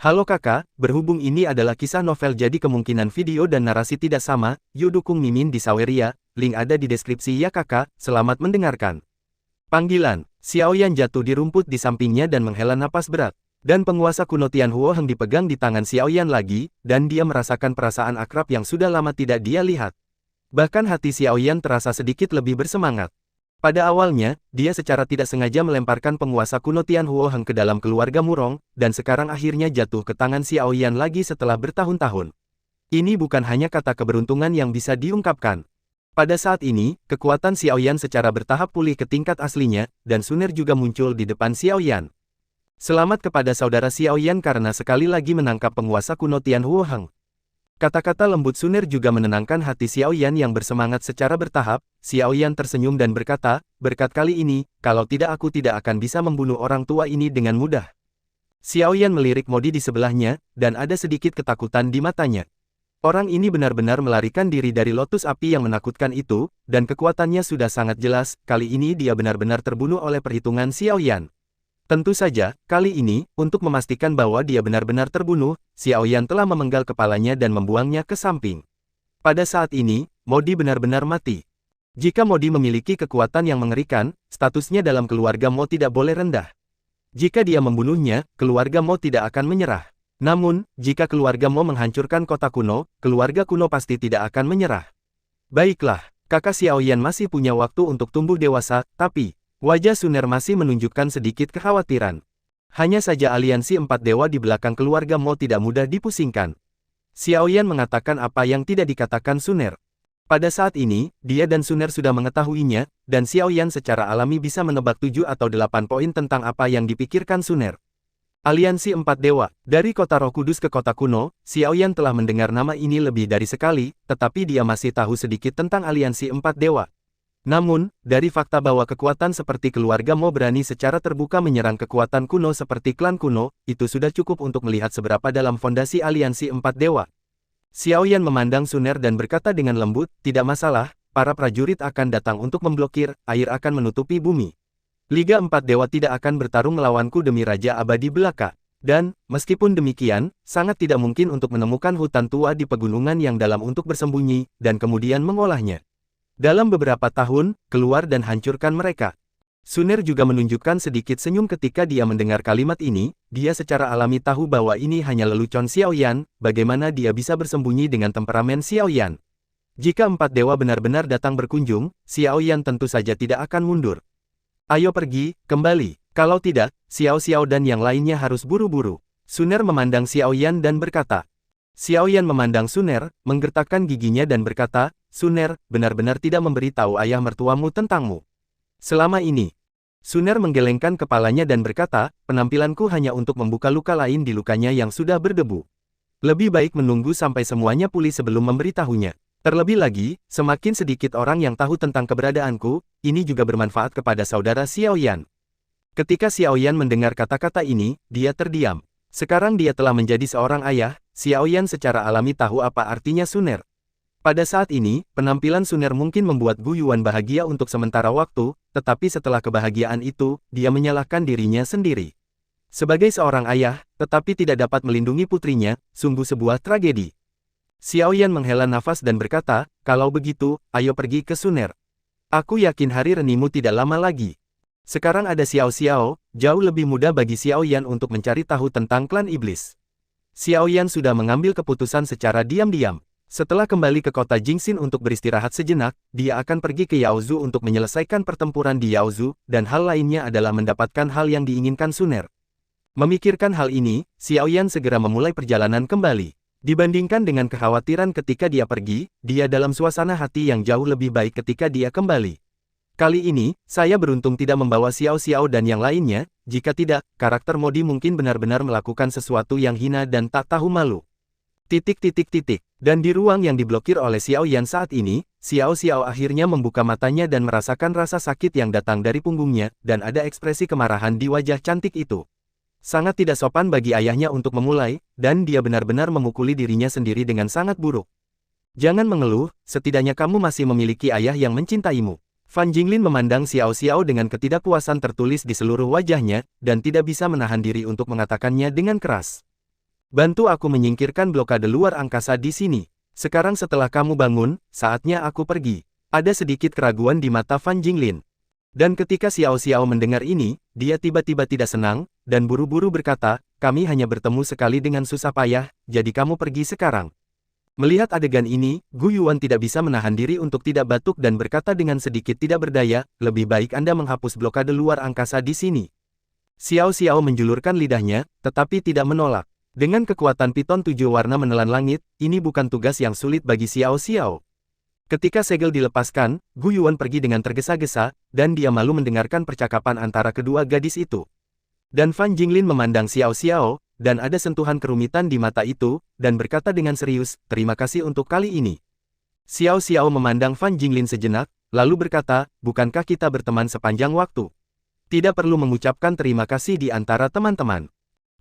Halo kakak, berhubung ini adalah kisah novel jadi kemungkinan video dan narasi tidak sama, yuk dukung Mimin di Saweria, link ada di deskripsi ya kakak, selamat mendengarkan. Panggilan, Xiaoyan jatuh di rumput di sampingnya dan menghela napas berat. Dan penguasa kuno Tianhuo Heng dipegang di tangan Xiaoyan lagi, dan dia merasakan perasaan akrab yang sudah lama tidak dia lihat. Bahkan hati Xiaoyan terasa sedikit lebih bersemangat. Pada awalnya, dia secara tidak sengaja melemparkan penguasa kuno Tianhuo Heng ke dalam keluarga Murong, dan sekarang akhirnya jatuh ke tangan Xiaoyan lagi setelah bertahun-tahun. Ini bukan hanya kata keberuntungan yang bisa diungkapkan. Pada saat ini, kekuatan Xiaoyan secara bertahap pulih ke tingkat aslinya, dan Suner juga muncul di depan Xiaoyan. Selamat kepada saudara Xiaoyan karena sekali lagi menangkap penguasa kuno Tianhuo Heng. Kata-kata lembut Suner juga menenangkan hati Xiaoyan yang bersemangat secara bertahap. Xiaoyan tersenyum dan berkata, berkat kali ini, kalau tidak aku tidak akan bisa membunuh orang tua ini dengan mudah. Xiaoyan melirik Modi di sebelahnya, dan ada sedikit ketakutan di matanya. Orang ini benar-benar melarikan diri dari lotus api yang menakutkan itu, dan kekuatannya sudah sangat jelas, kali ini dia benar-benar terbunuh oleh perhitungan Xiaoyan. Tentu saja, kali ini, untuk memastikan bahwa dia benar-benar terbunuh, Xiaoyan telah memenggal kepalanya dan membuangnya ke samping. Pada saat ini, Modi benar-benar mati. Jika Modi memiliki kekuatan yang mengerikan, statusnya dalam keluarga Mo tidak boleh rendah. Jika dia membunuhnya, keluarga Mo tidak akan menyerah. Namun, jika keluarga Mo menghancurkan kota kuno, keluarga kuno pasti tidak akan menyerah. Baiklah, kakak Xiaoyan masih punya waktu untuk tumbuh dewasa, tapi wajah Suner masih menunjukkan sedikit kekhawatiran. Hanya saja aliansi empat dewa di belakang keluarga Mo tidak mudah dipusingkan. Xiaoyan mengatakan apa yang tidak dikatakan Suner. Pada saat ini, dia dan Suner sudah mengetahuinya, dan Xiaoyan secara alami bisa menebak 7 atau 8 poin tentang apa yang dipikirkan Suner. Aliansi empat dewa, dari kota Roh Kudus ke kota kuno, Xiaoyan telah mendengar nama ini lebih dari sekali, tetapi dia masih tahu sedikit tentang aliansi empat dewa. Namun, dari fakta bahwa kekuatan seperti keluarga Mo berani secara terbuka menyerang kekuatan kuno seperti klan kuno, itu sudah cukup untuk melihat seberapa dalam fondasi aliansi empat dewa. Xiaoyan memandang Suner dan berkata dengan lembut, tidak masalah, para prajurit akan datang untuk memblokir, air akan menutupi bumi. Liga empat dewa tidak akan bertarung melawanku demi Raja Abadi Belaka. Dan, meskipun demikian, sangat tidak mungkin untuk menemukan hutan tua di pegunungan yang dalam untuk bersembunyi, dan kemudian mengolahnya. Dalam beberapa tahun, keluar dan hancurkan mereka. Suner juga menunjukkan sedikit senyum ketika dia mendengar kalimat ini, dia secara alami tahu bahwa ini hanya lelucon Xiaoyan, bagaimana dia bisa bersembunyi dengan temperamen Xiaoyan. Jika empat dewa benar-benar datang berkunjung, Xiaoyan tentu saja tidak akan mundur. Ayo pergi, kembali, kalau tidak, Xiao dan yang lainnya harus buru-buru. Suner memandang Xiaoyan dan berkata. Xiaoyan memandang Suner, menggertakkan giginya dan berkata, Suner, benar-benar tidak memberitahu ayah mertuamu tentangmu. Selama ini, Suner menggelengkan kepalanya dan berkata, penampilanku hanya untuk membuka luka lain di lukanya yang sudah berdebu. Lebih baik menunggu sampai semuanya pulih sebelum memberitahunya. Terlebih lagi, semakin sedikit orang yang tahu tentang keberadaanku, ini juga bermanfaat kepada saudara Xiaoyan. Ketika Xiaoyan mendengar kata-kata ini, dia terdiam. Sekarang dia telah menjadi seorang ayah, Xiaoyan secara alami tahu apa artinya Suner. Pada saat ini, penampilan Suner mungkin membuat Gu Yuan bahagia untuk sementara waktu, tetapi setelah kebahagiaan itu, dia menyalahkan dirinya sendiri. Sebagai seorang ayah, tetapi tidak dapat melindungi putrinya, sungguh sebuah tragedi. Xiaoyan menghela nafas dan berkata, kalau begitu, ayo pergi ke Suner. Aku yakin hari renimu tidak lama lagi. Sekarang ada Xiao, jauh lebih mudah bagi Xiaoyan untuk mencari tahu tentang klan iblis. Xiaoyan sudah mengambil keputusan secara diam-diam. Setelah kembali ke kota Jingxin untuk beristirahat sejenak, dia akan pergi ke Yaozu untuk menyelesaikan pertempuran di Yaozu, dan hal lainnya adalah mendapatkan hal yang diinginkan Suner. Memikirkan hal ini, Xiaoyan segera memulai perjalanan kembali. Dibandingkan dengan kekhawatiran ketika dia pergi, dia dalam suasana hati yang jauh lebih baik ketika dia kembali. Kali ini, saya beruntung tidak membawa Xiao dan yang lainnya, jika tidak, karakter Modi mungkin benar-benar melakukan sesuatu yang hina dan tak tahu malu. Dan di ruang yang diblokir oleh Xiaoyan saat ini, Xiao akhirnya membuka matanya dan merasakan rasa sakit yang datang dari punggungnya, dan ada ekspresi kemarahan di wajah cantik itu. Sangat tidak sopan bagi ayahnya untuk memulai, dan dia benar-benar memukuli dirinya sendiri dengan sangat buruk. Jangan mengeluh, setidaknya kamu masih memiliki ayah yang mencintaimu. Fan Jinglin memandang Xiao dengan ketidakpuasan tertulis di seluruh wajahnya, dan tidak bisa menahan diri untuk mengatakannya dengan keras. Bantu aku menyingkirkan blokade luar angkasa di sini. Sekarang setelah kamu bangun, saatnya aku pergi. Ada sedikit keraguan di mata Fan Jinglin. Dan ketika Xiao Xiao mendengar ini, dia tiba-tiba tidak senang, dan buru-buru berkata, kami hanya bertemu sekali dengan susah payah, jadi kamu pergi sekarang. Melihat adegan ini, Gu Yuan tidak bisa menahan diri untuk tidak batuk dan berkata dengan sedikit tidak berdaya, lebih baik Anda menghapus blokade luar angkasa di sini. Xiao Xiao menjulurkan lidahnya, tetapi tidak menolak. Dengan kekuatan piton 7 warna menelan langit, ini bukan tugas yang sulit bagi Xiao Xiao. Ketika segel dilepaskan, Gu Yuan pergi dengan tergesa-gesa, dan dia malu mendengarkan percakapan antara kedua gadis itu. Dan Fan Jinglin memandang Xiao Xiao, dan ada sentuhan kerumitan di mata itu, dan berkata dengan serius, terima kasih untuk kali ini. Xiao Xiao memandang Fan Jinglin sejenak, lalu berkata, bukankah kita berteman sepanjang waktu? Tidak perlu mengucapkan terima kasih di antara teman-teman.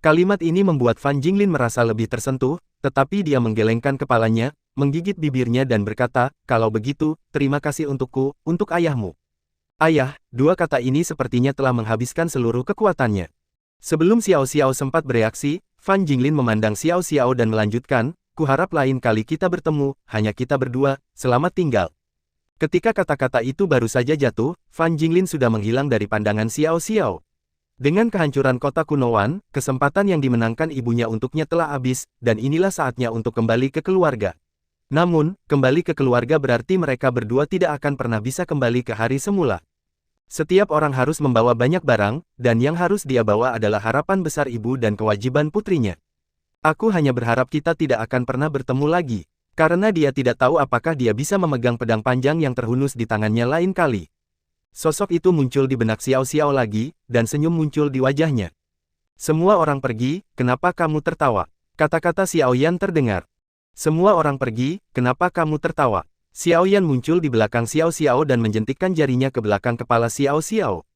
Kalimat ini membuat Fan Jinglin merasa lebih tersentuh, tetapi dia menggelengkan kepalanya, menggigit bibirnya dan berkata, kalau begitu, terima kasih untukku, untuk ayahmu. Ayah, dua kata ini sepertinya telah menghabiskan seluruh kekuatannya. Sebelum Xiao Xiao sempat bereaksi, Fan Jinglin memandang Xiao Xiao dan melanjutkan, kuharap lain kali kita bertemu, hanya kita berdua, selamat tinggal. Ketika kata-kata itu baru saja jatuh, Fan Jinglin sudah menghilang dari pandangan Xiao Xiao. Dengan kehancuran kota kuno Wan, kesempatan yang dimenangkan ibunya untuknya telah habis, dan inilah saatnya untuk kembali ke keluarga. Namun, kembali ke keluarga berarti mereka berdua tidak akan pernah bisa kembali ke hari semula. Setiap orang harus membawa banyak barang, dan yang harus dia bawa adalah harapan besar ibu dan kewajiban putrinya. Aku hanya berharap kita tidak akan pernah bertemu lagi, karena dia tidak tahu apakah dia bisa memegang pedang panjang yang terhunus di tangannya lain kali. Sosok itu muncul di benak Xiao Xiao lagi, dan senyum muncul di wajahnya. Semua orang pergi, kenapa kamu tertawa? Kata-kata Xiao Yan terdengar. Semua orang pergi, kenapa kamu tertawa? Xiao Yan muncul di belakang Xiao Xiao dan menjentikkan jarinya ke belakang kepala Xiao Xiao.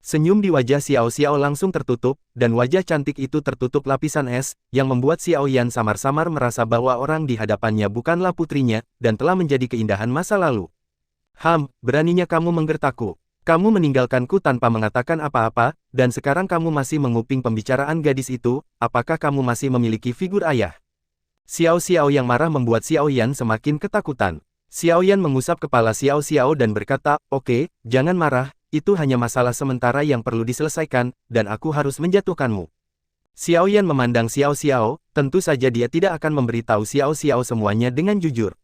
Senyum di wajah Xiao Xiao langsung tertutup, dan wajah cantik itu tertutup lapisan es, yang membuat Xiao Yan samar-samar merasa bahwa orang di hadapannya bukanlah putrinya, dan telah menjadi keindahan masa lalu. Beraninya kamu menggertakku. Kamu meninggalkanku tanpa mengatakan apa-apa, dan sekarang kamu masih menguping pembicaraan gadis itu, apakah kamu masih memiliki figur ayah? Xiao Xiao yang marah membuat Xiao Yan semakin ketakutan. Xiao Yan mengusap kepala Xiao Xiao dan berkata, oke, jangan marah, itu hanya masalah sementara yang perlu diselesaikan, dan aku harus menjatuhkanmu. Xiao Yan memandang Xiao Xiao, tentu saja dia tidak akan memberitahu Xiao Xiao semuanya dengan jujur.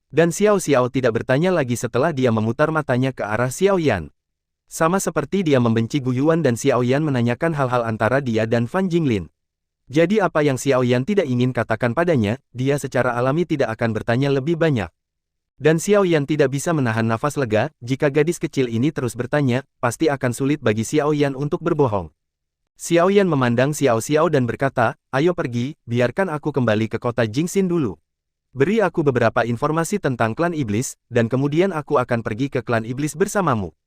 Dan Xiao Xiao tidak bertanya lagi setelah dia memutar matanya ke arah Xiao Yan. Sama seperti dia membenci Gu Yuan dan Xiao Yan menanyakan hal-hal antara dia dan Fan Jinglin. Jadi apa yang Xiao Yan tidak ingin katakan padanya, dia secara alami tidak akan bertanya lebih banyak. Dan Xiao Yan tidak bisa menahan nafas lega, jika gadis kecil ini terus bertanya, pasti akan sulit bagi Xiao Yan untuk berbohong. Xiao Yan memandang Xiao Xiao dan berkata, ayo pergi, biarkan aku kembali ke kota Jingxin dulu. Beri aku beberapa informasi tentang klan iblis, dan kemudian aku akan pergi ke klan iblis bersamamu.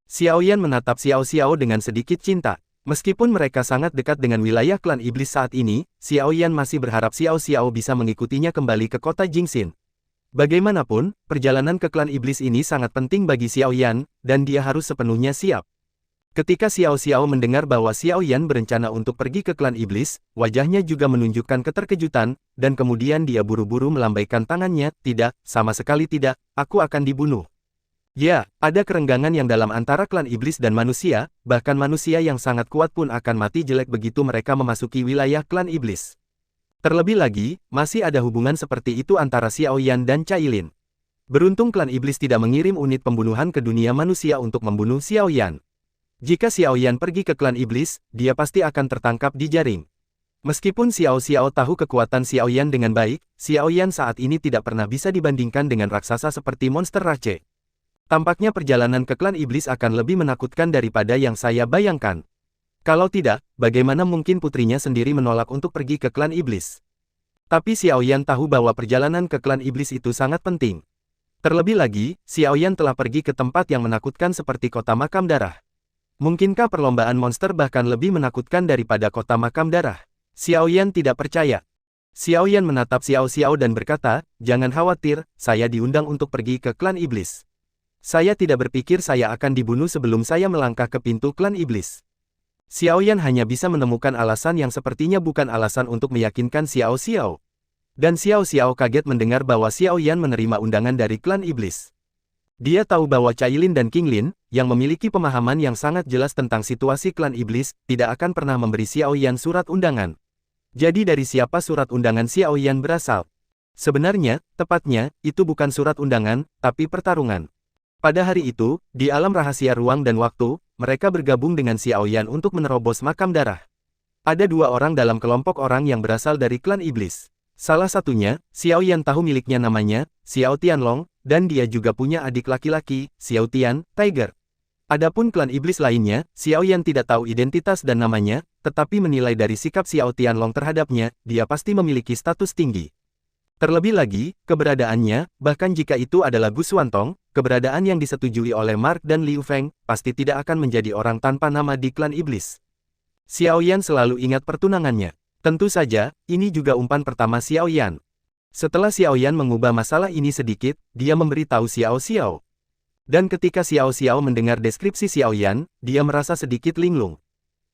Xiao Yan menatap Xiao Xiao dengan sedikit cinta. Meskipun mereka sangat dekat dengan wilayah klan iblis saat ini, Xiao Yan masih berharap Xiao Xiao bisa mengikutinya kembali ke kota Jingxin. Bagaimanapun, perjalanan ke klan iblis ini sangat penting bagi Xiao Yan, dan dia harus sepenuhnya siap. Ketika Xiao Xiao mendengar bahwa Xiao Yan berencana untuk pergi ke klan iblis, wajahnya juga menunjukkan keterkejutan, dan kemudian dia buru-buru melambaikan tangannya, tidak, sama sekali tidak, aku akan dibunuh. Ya, ada kerenggangan yang dalam antara klan iblis dan manusia, bahkan manusia yang sangat kuat pun akan mati jelek begitu mereka memasuki wilayah klan iblis. Terlebih lagi, masih ada hubungan seperti itu antara Xiao Yan dan Cailin. Beruntung klan iblis tidak mengirim unit pembunuhan ke dunia manusia untuk membunuh Xiao Yan. Jika Xiao Yan pergi ke klan iblis, dia pasti akan tertangkap di jaring. Meskipun Xiao Xiao tahu kekuatan Xiao Yan dengan baik, Xiao Yan saat ini tidak pernah bisa dibandingkan dengan raksasa seperti monster Rache. Tampaknya perjalanan ke klan iblis akan lebih menakutkan daripada yang saya bayangkan. Kalau tidak, bagaimana mungkin putrinya sendiri menolak untuk pergi ke klan iblis? Tapi Xiao Yan tahu bahwa perjalanan ke klan iblis itu sangat penting. Terlebih lagi, Xiao Yan telah pergi ke tempat yang menakutkan seperti kota makam darah. Mungkinkah perlombaan monster bahkan lebih menakutkan daripada kota makam darah? Xiao Yan tidak percaya. Xiao Yan menatap Xiao Xiao dan berkata, jangan khawatir, saya diundang untuk pergi ke klan iblis. Saya tidak berpikir saya akan dibunuh sebelum saya melangkah ke pintu klan iblis. Xiaoyan hanya bisa menemukan alasan yang sepertinya bukan alasan untuk meyakinkan Xiao Xiao. Dan Xiao Xiao kaget mendengar bahwa Xiaoyan menerima undangan dari klan iblis. Dia tahu bahwa Cailin dan Qinglin, yang memiliki pemahaman yang sangat jelas tentang situasi klan iblis, tidak akan pernah memberi Xiaoyan surat undangan. Jadi dari siapa surat undangan Xiaoyan berasal? Sebenarnya, tepatnya, itu bukan surat undangan, tapi pertarungan. Pada hari itu, di alam rahasia ruang dan waktu, mereka bergabung dengan Xiaoyan untuk menerobos makam darah. Ada dua orang dalam kelompok orang yang berasal dari klan iblis. Salah satunya, Xiaoyan tahu miliknya namanya, Xiao Tianlong, dan dia juga punya adik laki-laki, Xiao Tian, Tiger. Adapun klan iblis lainnya, Xiaoyan tidak tahu identitas dan namanya, tetapi menilai dari sikap Xiao Tianlong terhadapnya, dia pasti memiliki status tinggi. Terlebih lagi, keberadaannya, bahkan jika itu adalah Gu Xuantong, keberadaan yang disetujui oleh Mark dan Liu Feng, pasti tidak akan menjadi orang tanpa nama di klan iblis. Xiaoyan selalu ingat pertunangannya. Tentu saja, ini juga umpan pertama Xiaoyan. Setelah Xiaoyan mengubah masalah ini sedikit, dia memberitahu Xiao Xiao. Dan ketika Xiao Xiao mendengar deskripsi Xiaoyan, dia merasa sedikit linglung.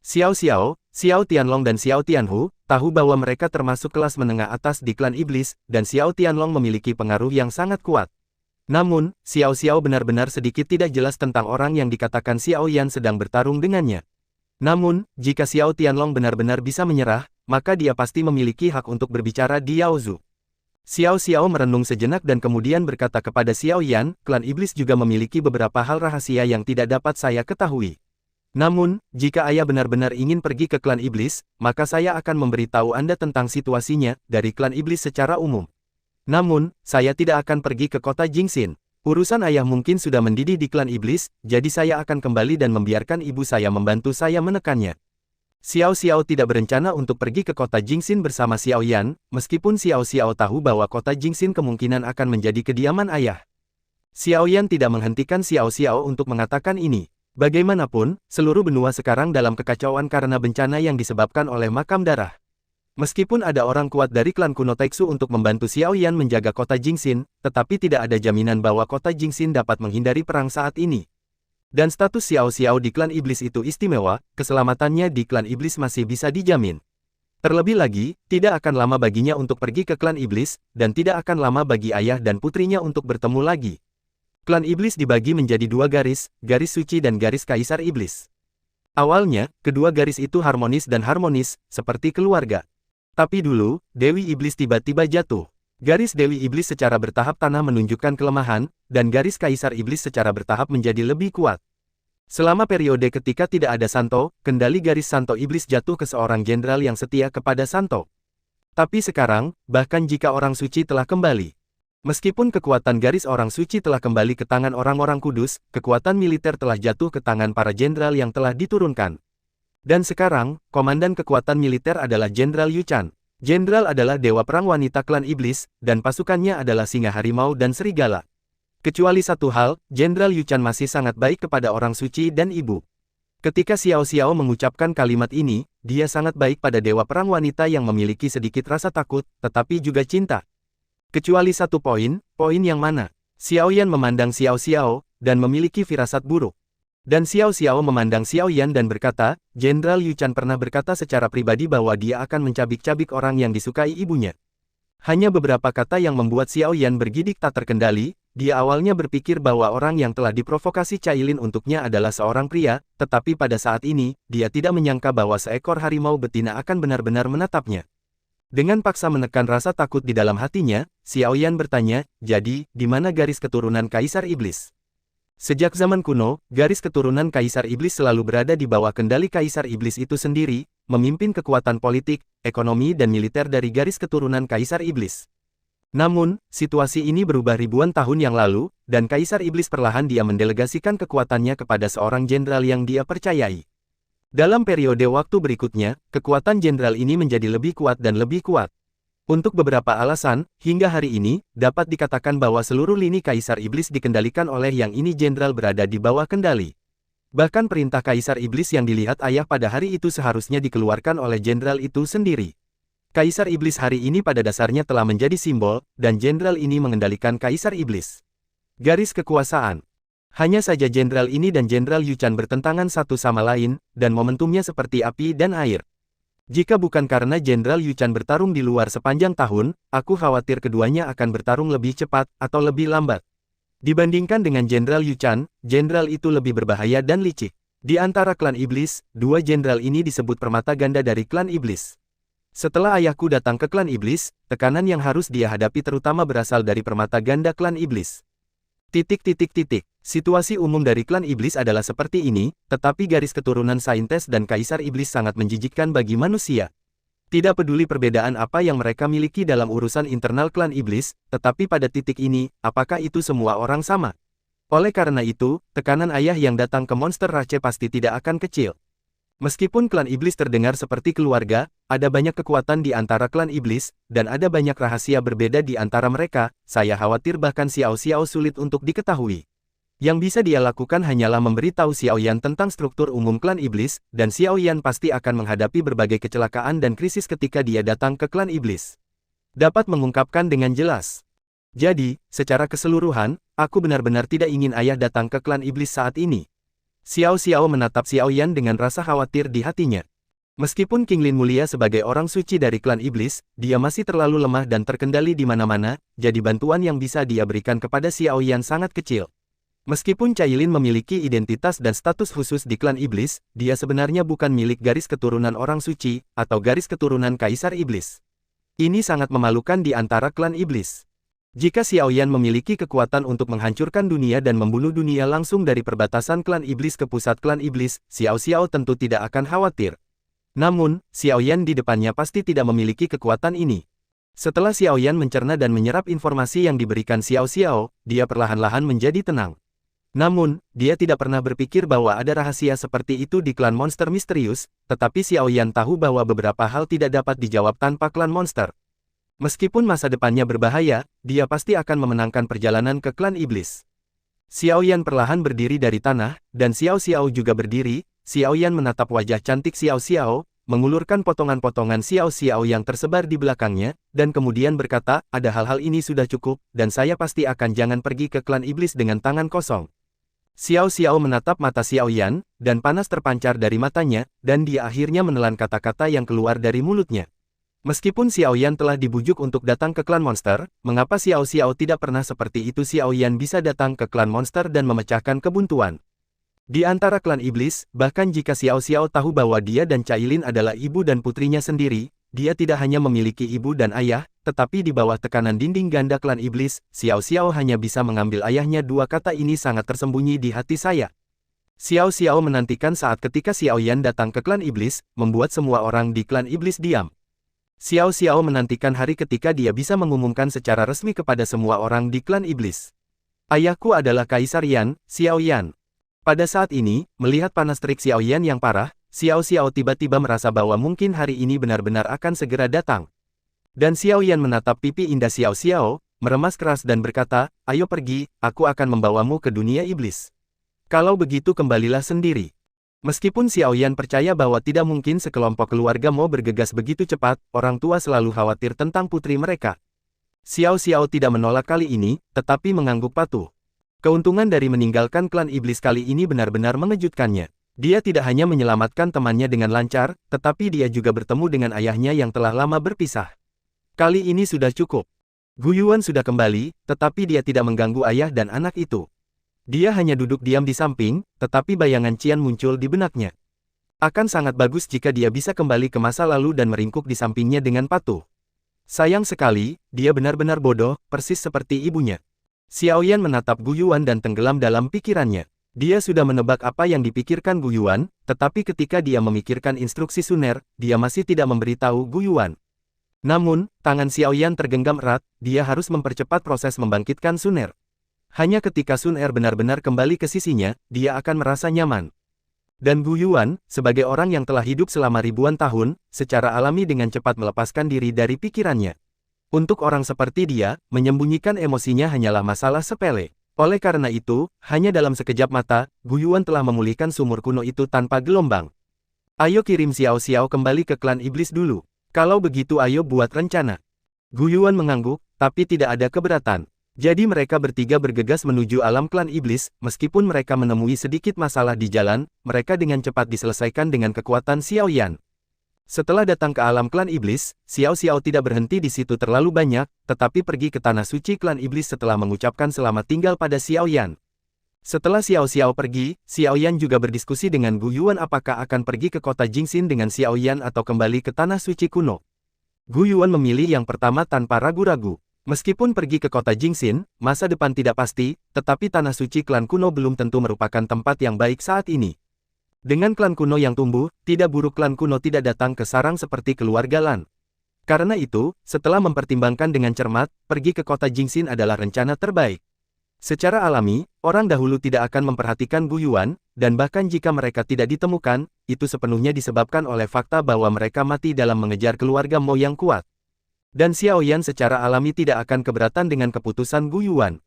Xiao Xiao, Xiao Tianlong dan Xiao Tianhu, tahu bahwa mereka termasuk kelas menengah atas di klan iblis, dan Xiao Tianlong memiliki pengaruh yang sangat kuat. Namun, Xiao Xiao benar-benar sedikit tidak jelas tentang orang yang dikatakan Xiaoyan sedang bertarung dengannya. Namun, jika Xiao Tianlong benar-benar bisa menyerah, maka dia pasti memiliki hak untuk berbicara di Yaozu. Xiao Xiao merenung sejenak dan kemudian berkata kepada Xiaoyan, klan iblis juga memiliki beberapa hal rahasia yang tidak dapat saya ketahui. Namun, jika ayah benar-benar ingin pergi ke klan iblis, maka saya akan memberitahu Anda tentang situasinya, dari klan iblis secara umum. Namun, saya tidak akan pergi ke kota Jingxin. Urusan ayah mungkin sudah mendidih di klan iblis, jadi saya akan kembali dan membiarkan ibu saya membantu saya menekannya. Xiao Xiao tidak berencana untuk pergi ke kota Jingxin bersama Xiaoyan, meskipun Xiao Xiao tahu bahwa kota Jingxin kemungkinan akan menjadi kediaman ayah. Xiaoyan tidak menghentikan Xiao Xiao untuk mengatakan ini. Bagaimanapun, seluruh benua sekarang dalam kekacauan karena bencana yang disebabkan oleh makam darah. Meskipun ada orang kuat dari klan kuno Taixu untuk membantu Xiaoyan menjaga kota Jingxin, tetapi tidak ada jaminan bahwa kota Jingxin dapat menghindari perang saat ini. Dan status Xiao Xiao di klan iblis itu istimewa, keselamatannya di klan iblis masih bisa dijamin. Terlebih lagi, tidak akan lama baginya untuk pergi ke klan iblis, dan tidak akan lama bagi ayah dan putrinya untuk bertemu lagi. Klan iblis dibagi menjadi dua garis suci dan garis kaisar iblis. Awalnya, kedua garis itu harmonis, seperti keluarga. Tapi dulu, Dewi Iblis tiba-tiba jatuh. Garis Dewi Iblis secara bertahap tanah menunjukkan kelemahan, dan garis kaisar iblis secara bertahap menjadi lebih kuat. Selama periode ketika tidak ada Santo, kendali garis Santo iblis jatuh ke seorang jenderal yang setia kepada Santo. Tapi sekarang, bahkan jika orang suci telah kembali, meskipun kekuatan garis orang suci telah kembali ke tangan orang-orang kudus, kekuatan militer telah jatuh ke tangan para jenderal yang telah diturunkan. Dan sekarang, komandan kekuatan militer adalah Jenderal Yu Chan. Jenderal adalah dewa perang wanita klan iblis, dan pasukannya adalah singa harimau dan serigala. Kecuali satu hal, Jenderal Yu Chan masih sangat baik kepada orang suci dan ibu. Ketika Xiao Xiao mengucapkan kalimat ini, dia sangat baik pada dewa perang wanita yang memiliki sedikit rasa takut, tetapi juga cinta. Kecuali satu poin yang mana? Xiaoyan memandang Xiao Xiao, dan memiliki firasat buruk. Dan Xiao Xiao memandang Xiaoyan dan berkata, Jenderal Yu Chan pernah berkata secara pribadi bahwa dia akan mencabik-cabik orang yang disukai ibunya. Hanya beberapa kata yang membuat Xiaoyan bergidik tak terkendali. Dia awalnya berpikir bahwa orang yang telah diprovokasi Cailin untuknya adalah seorang pria, tetapi pada saat ini, dia tidak menyangka bahwa seekor harimau betina akan benar-benar menatapnya. Dengan paksa menekan rasa takut di dalam hatinya, Xiaoyan bertanya, jadi, di mana garis keturunan Kaisar Iblis? Sejak zaman kuno, garis keturunan Kaisar Iblis selalu berada di bawah kendali Kaisar Iblis itu sendiri, memimpin kekuatan politik, ekonomi dan militer dari garis keturunan Kaisar Iblis. Namun, situasi ini berubah ribuan tahun yang lalu, dan Kaisar Iblis perlahan dia mendelegasikan kekuatannya kepada seorang jenderal yang dia percayai. Dalam periode waktu berikutnya, kekuatan jenderal ini menjadi lebih kuat dan lebih kuat. Untuk beberapa alasan, hingga hari ini, dapat dikatakan bahwa seluruh lini Kaisar Iblis dikendalikan oleh yang ini jenderal berada di bawah kendali. Bahkan perintah Kaisar Iblis yang dilihat ayah pada hari itu seharusnya dikeluarkan oleh jenderal itu sendiri. Kaisar Iblis hari ini pada dasarnya telah menjadi simbol, dan jenderal ini mengendalikan Kaisar Iblis. Garis kekuasaan. Hanya saja Jenderal ini dan Jenderal Yuchan bertentangan satu sama lain, dan momentumnya seperti api dan air. Jika bukan karena Jenderal Yuchan bertarung di luar sepanjang tahun, aku khawatir keduanya akan bertarung lebih cepat atau lebih lambat. Dibandingkan dengan Jenderal Yuchan, Jenderal itu lebih berbahaya dan licik. Di antara klan iblis, dua jenderal ini disebut permata ganda dari klan iblis. Setelah ayahku datang ke klan iblis, tekanan yang harus dia hadapi terutama berasal dari permata ganda klan iblis. Situasi umum dari klan iblis adalah seperti ini, tetapi garis keturunan saintes dan kaisar iblis sangat menjijikkan bagi manusia. Tidak peduli perbedaan apa yang mereka miliki dalam urusan internal klan iblis, tetapi pada titik ini, apakah itu semua orang sama? Oleh karena itu, tekanan ayah yang datang ke monster Rache pasti tidak akan kecil. Meskipun klan iblis terdengar seperti keluarga, ada banyak kekuatan di antara klan iblis, dan ada banyak rahasia berbeda di antara mereka, saya khawatir bahkan Xiao Xiao sulit untuk diketahui. Yang bisa dia lakukan hanyalah memberitahu Xiao Yan tentang struktur umum klan iblis, dan Xiao Yan pasti akan menghadapi berbagai kecelakaan dan krisis ketika dia datang ke klan iblis. Dapat mengungkapkan dengan jelas. Jadi, secara keseluruhan, aku benar-benar tidak ingin ayah datang ke klan iblis saat ini. Xiao Xiao menatap Xiao Yan dengan rasa khawatir di hatinya. Meskipun King Lin mulia sebagai orang suci dari klan iblis, dia masih terlalu lemah dan terkendali di mana-mana, jadi bantuan yang bisa dia berikan kepada Xiao Yan sangat kecil. Meskipun Cailin memiliki identitas dan status khusus di klan iblis, dia sebenarnya bukan milik garis keturunan orang suci, atau garis keturunan kaisar iblis. Ini sangat memalukan di antara klan iblis. Jika Xiao Yan memiliki kekuatan untuk menghancurkan dunia dan membunuh dunia langsung dari perbatasan klan iblis ke pusat klan iblis, Xiao Xiao tentu tidak akan khawatir. Namun, Xiao Yan di depannya pasti tidak memiliki kekuatan ini. Setelah Xiao Yan mencerna dan menyerap informasi yang diberikan Xiao Xiao, dia perlahan-lahan menjadi tenang. Namun, dia tidak pernah berpikir bahwa ada rahasia seperti itu di klan monster misterius, tetapi Xiao Yan tahu bahwa beberapa hal tidak dapat dijawab tanpa klan monster. Meskipun masa depannya berbahaya, dia pasti akan memenangkan perjalanan ke klan iblis. Xiao Yan perlahan berdiri dari tanah, dan Xiao Xiao juga berdiri. Xiao Yan menatap wajah cantik Xiao Xiao, mengulurkan potongan-potongan Xiao Xiao yang tersebar di belakangnya, dan kemudian berkata, ada hal-hal ini sudah cukup, dan saya pasti akan jangan pergi ke klan iblis dengan tangan kosong. Xiao Xiao menatap mata Xiao Yan, dan panas terpancar dari matanya, dan dia akhirnya menelan kata-kata yang keluar dari mulutnya. Meskipun Xiao Yan telah dibujuk untuk datang ke klan monster, mengapa Xiao Xiao tidak pernah seperti itu? Xiao Yan bisa datang ke klan monster dan memecahkan kebuntuan di antara klan iblis, bahkan jika Xiao Xiao tahu bahwa dia dan Cailin adalah ibu dan putrinya sendiri, dia tidak hanya memiliki ibu dan ayah, tetapi di bawah tekanan dinding ganda klan iblis, Xiao Xiao hanya bisa mengambil ayahnya. Dua kata ini sangat tersembunyi di hati saya. Xiao Xiao menantikan saat ketika Xiao Yan datang ke klan iblis, membuat semua orang di klan iblis diam. Xiao Xiao menantikan hari ketika dia bisa mengumumkan secara resmi kepada semua orang di klan iblis. Ayahku adalah Kaisar Yan, Xiao Yan. Pada saat ini, melihat panas terik Xiao Yan yang parah, Xiao Xiao tiba-tiba merasa bahwa mungkin hari ini benar-benar akan segera datang. Dan Xiao Yan menatap pipi indah Xiao Xiao, meremas keras dan berkata, ayo pergi, aku akan membawamu ke dunia iblis. Kalau begitu kembalilah sendiri. Meskipun Xiao Yan percaya bahwa tidak mungkin sekelompok keluarga mau bergegas begitu cepat, orang tua selalu khawatir tentang putri mereka. Xiao Xiao tidak menolak kali ini, tetapi mengangguk patuh. Keuntungan dari meninggalkan klan iblis kali ini benar-benar mengejutkannya. Dia tidak hanya menyelamatkan temannya dengan lancar, tetapi dia juga bertemu dengan ayahnya yang telah lama berpisah. Kali ini sudah cukup. Gu Yuan sudah kembali, tetapi dia tidak mengganggu ayah dan anak itu. Dia hanya duduk diam di samping, tetapi bayangan Qian muncul di benaknya. Akan sangat bagus jika dia bisa kembali ke masa lalu dan meringkuk di sampingnya dengan patuh. Sayang sekali, dia benar-benar bodoh, persis seperti ibunya. Xiao Yan menatap Gu Yuan dan tenggelam dalam pikirannya. Dia sudah menebak apa yang dipikirkan Gu Yuan, tetapi ketika dia memikirkan instruksi Suner, dia masih tidak memberitahu Gu Yuan. Namun, tangan Xiao Yan tergenggam erat, dia harus mempercepat proses membangkitkan Suner. Hanya ketika Sun Er benar-benar kembali ke sisinya, dia akan merasa nyaman. Dan Gu Yuan, sebagai orang yang telah hidup selama ribuan tahun, secara alami dengan cepat melepaskan diri dari pikirannya. Untuk orang seperti dia, menyembunyikan emosinya hanyalah masalah sepele. Oleh karena itu, hanya dalam sekejap mata, Gu Yuan telah memulihkan sumur kuno itu tanpa gelombang. Ayo kirim Xiao Xiao kembali ke klan iblis dulu. Kalau begitu ayo buat rencana. Gu Yuan mengangguk, tapi tidak ada keberatan. Jadi mereka bertiga bergegas menuju alam klan iblis, meskipun mereka menemui sedikit masalah di jalan, mereka dengan cepat diselesaikan dengan kekuatan Xiao Yan. Setelah datang ke alam klan iblis, Xiao Xiao tidak berhenti di situ terlalu banyak, tetapi pergi ke tanah suci klan iblis setelah mengucapkan selamat tinggal pada Xiao Yan. Setelah Xiao Xiao pergi, Xiao Yan juga berdiskusi dengan Gu Yuan apakah akan pergi ke kota Jingxin dengan Xiao Yan atau kembali ke tanah suci kuno. Gu Yuan memilih yang pertama tanpa ragu-ragu. Meskipun pergi ke kota Jingxin, masa depan tidak pasti, tetapi tanah suci klan kuno belum tentu merupakan tempat yang baik saat ini. Dengan klan kuno yang tumbuh, tidak buruk klan kuno tidak datang ke sarang seperti keluarga Lan. Karena itu, setelah mempertimbangkan dengan cermat, pergi ke kota Jingxin adalah rencana terbaik. Secara alami, orang dahulu tidak akan memperhatikan Gu Yuan, dan bahkan jika mereka tidak ditemukan, itu sepenuhnya disebabkan oleh fakta bahwa mereka mati dalam mengejar keluarga Mo yang kuat. Dan Xiao Yan secara alami tidak akan keberatan dengan keputusan Gu Yuan.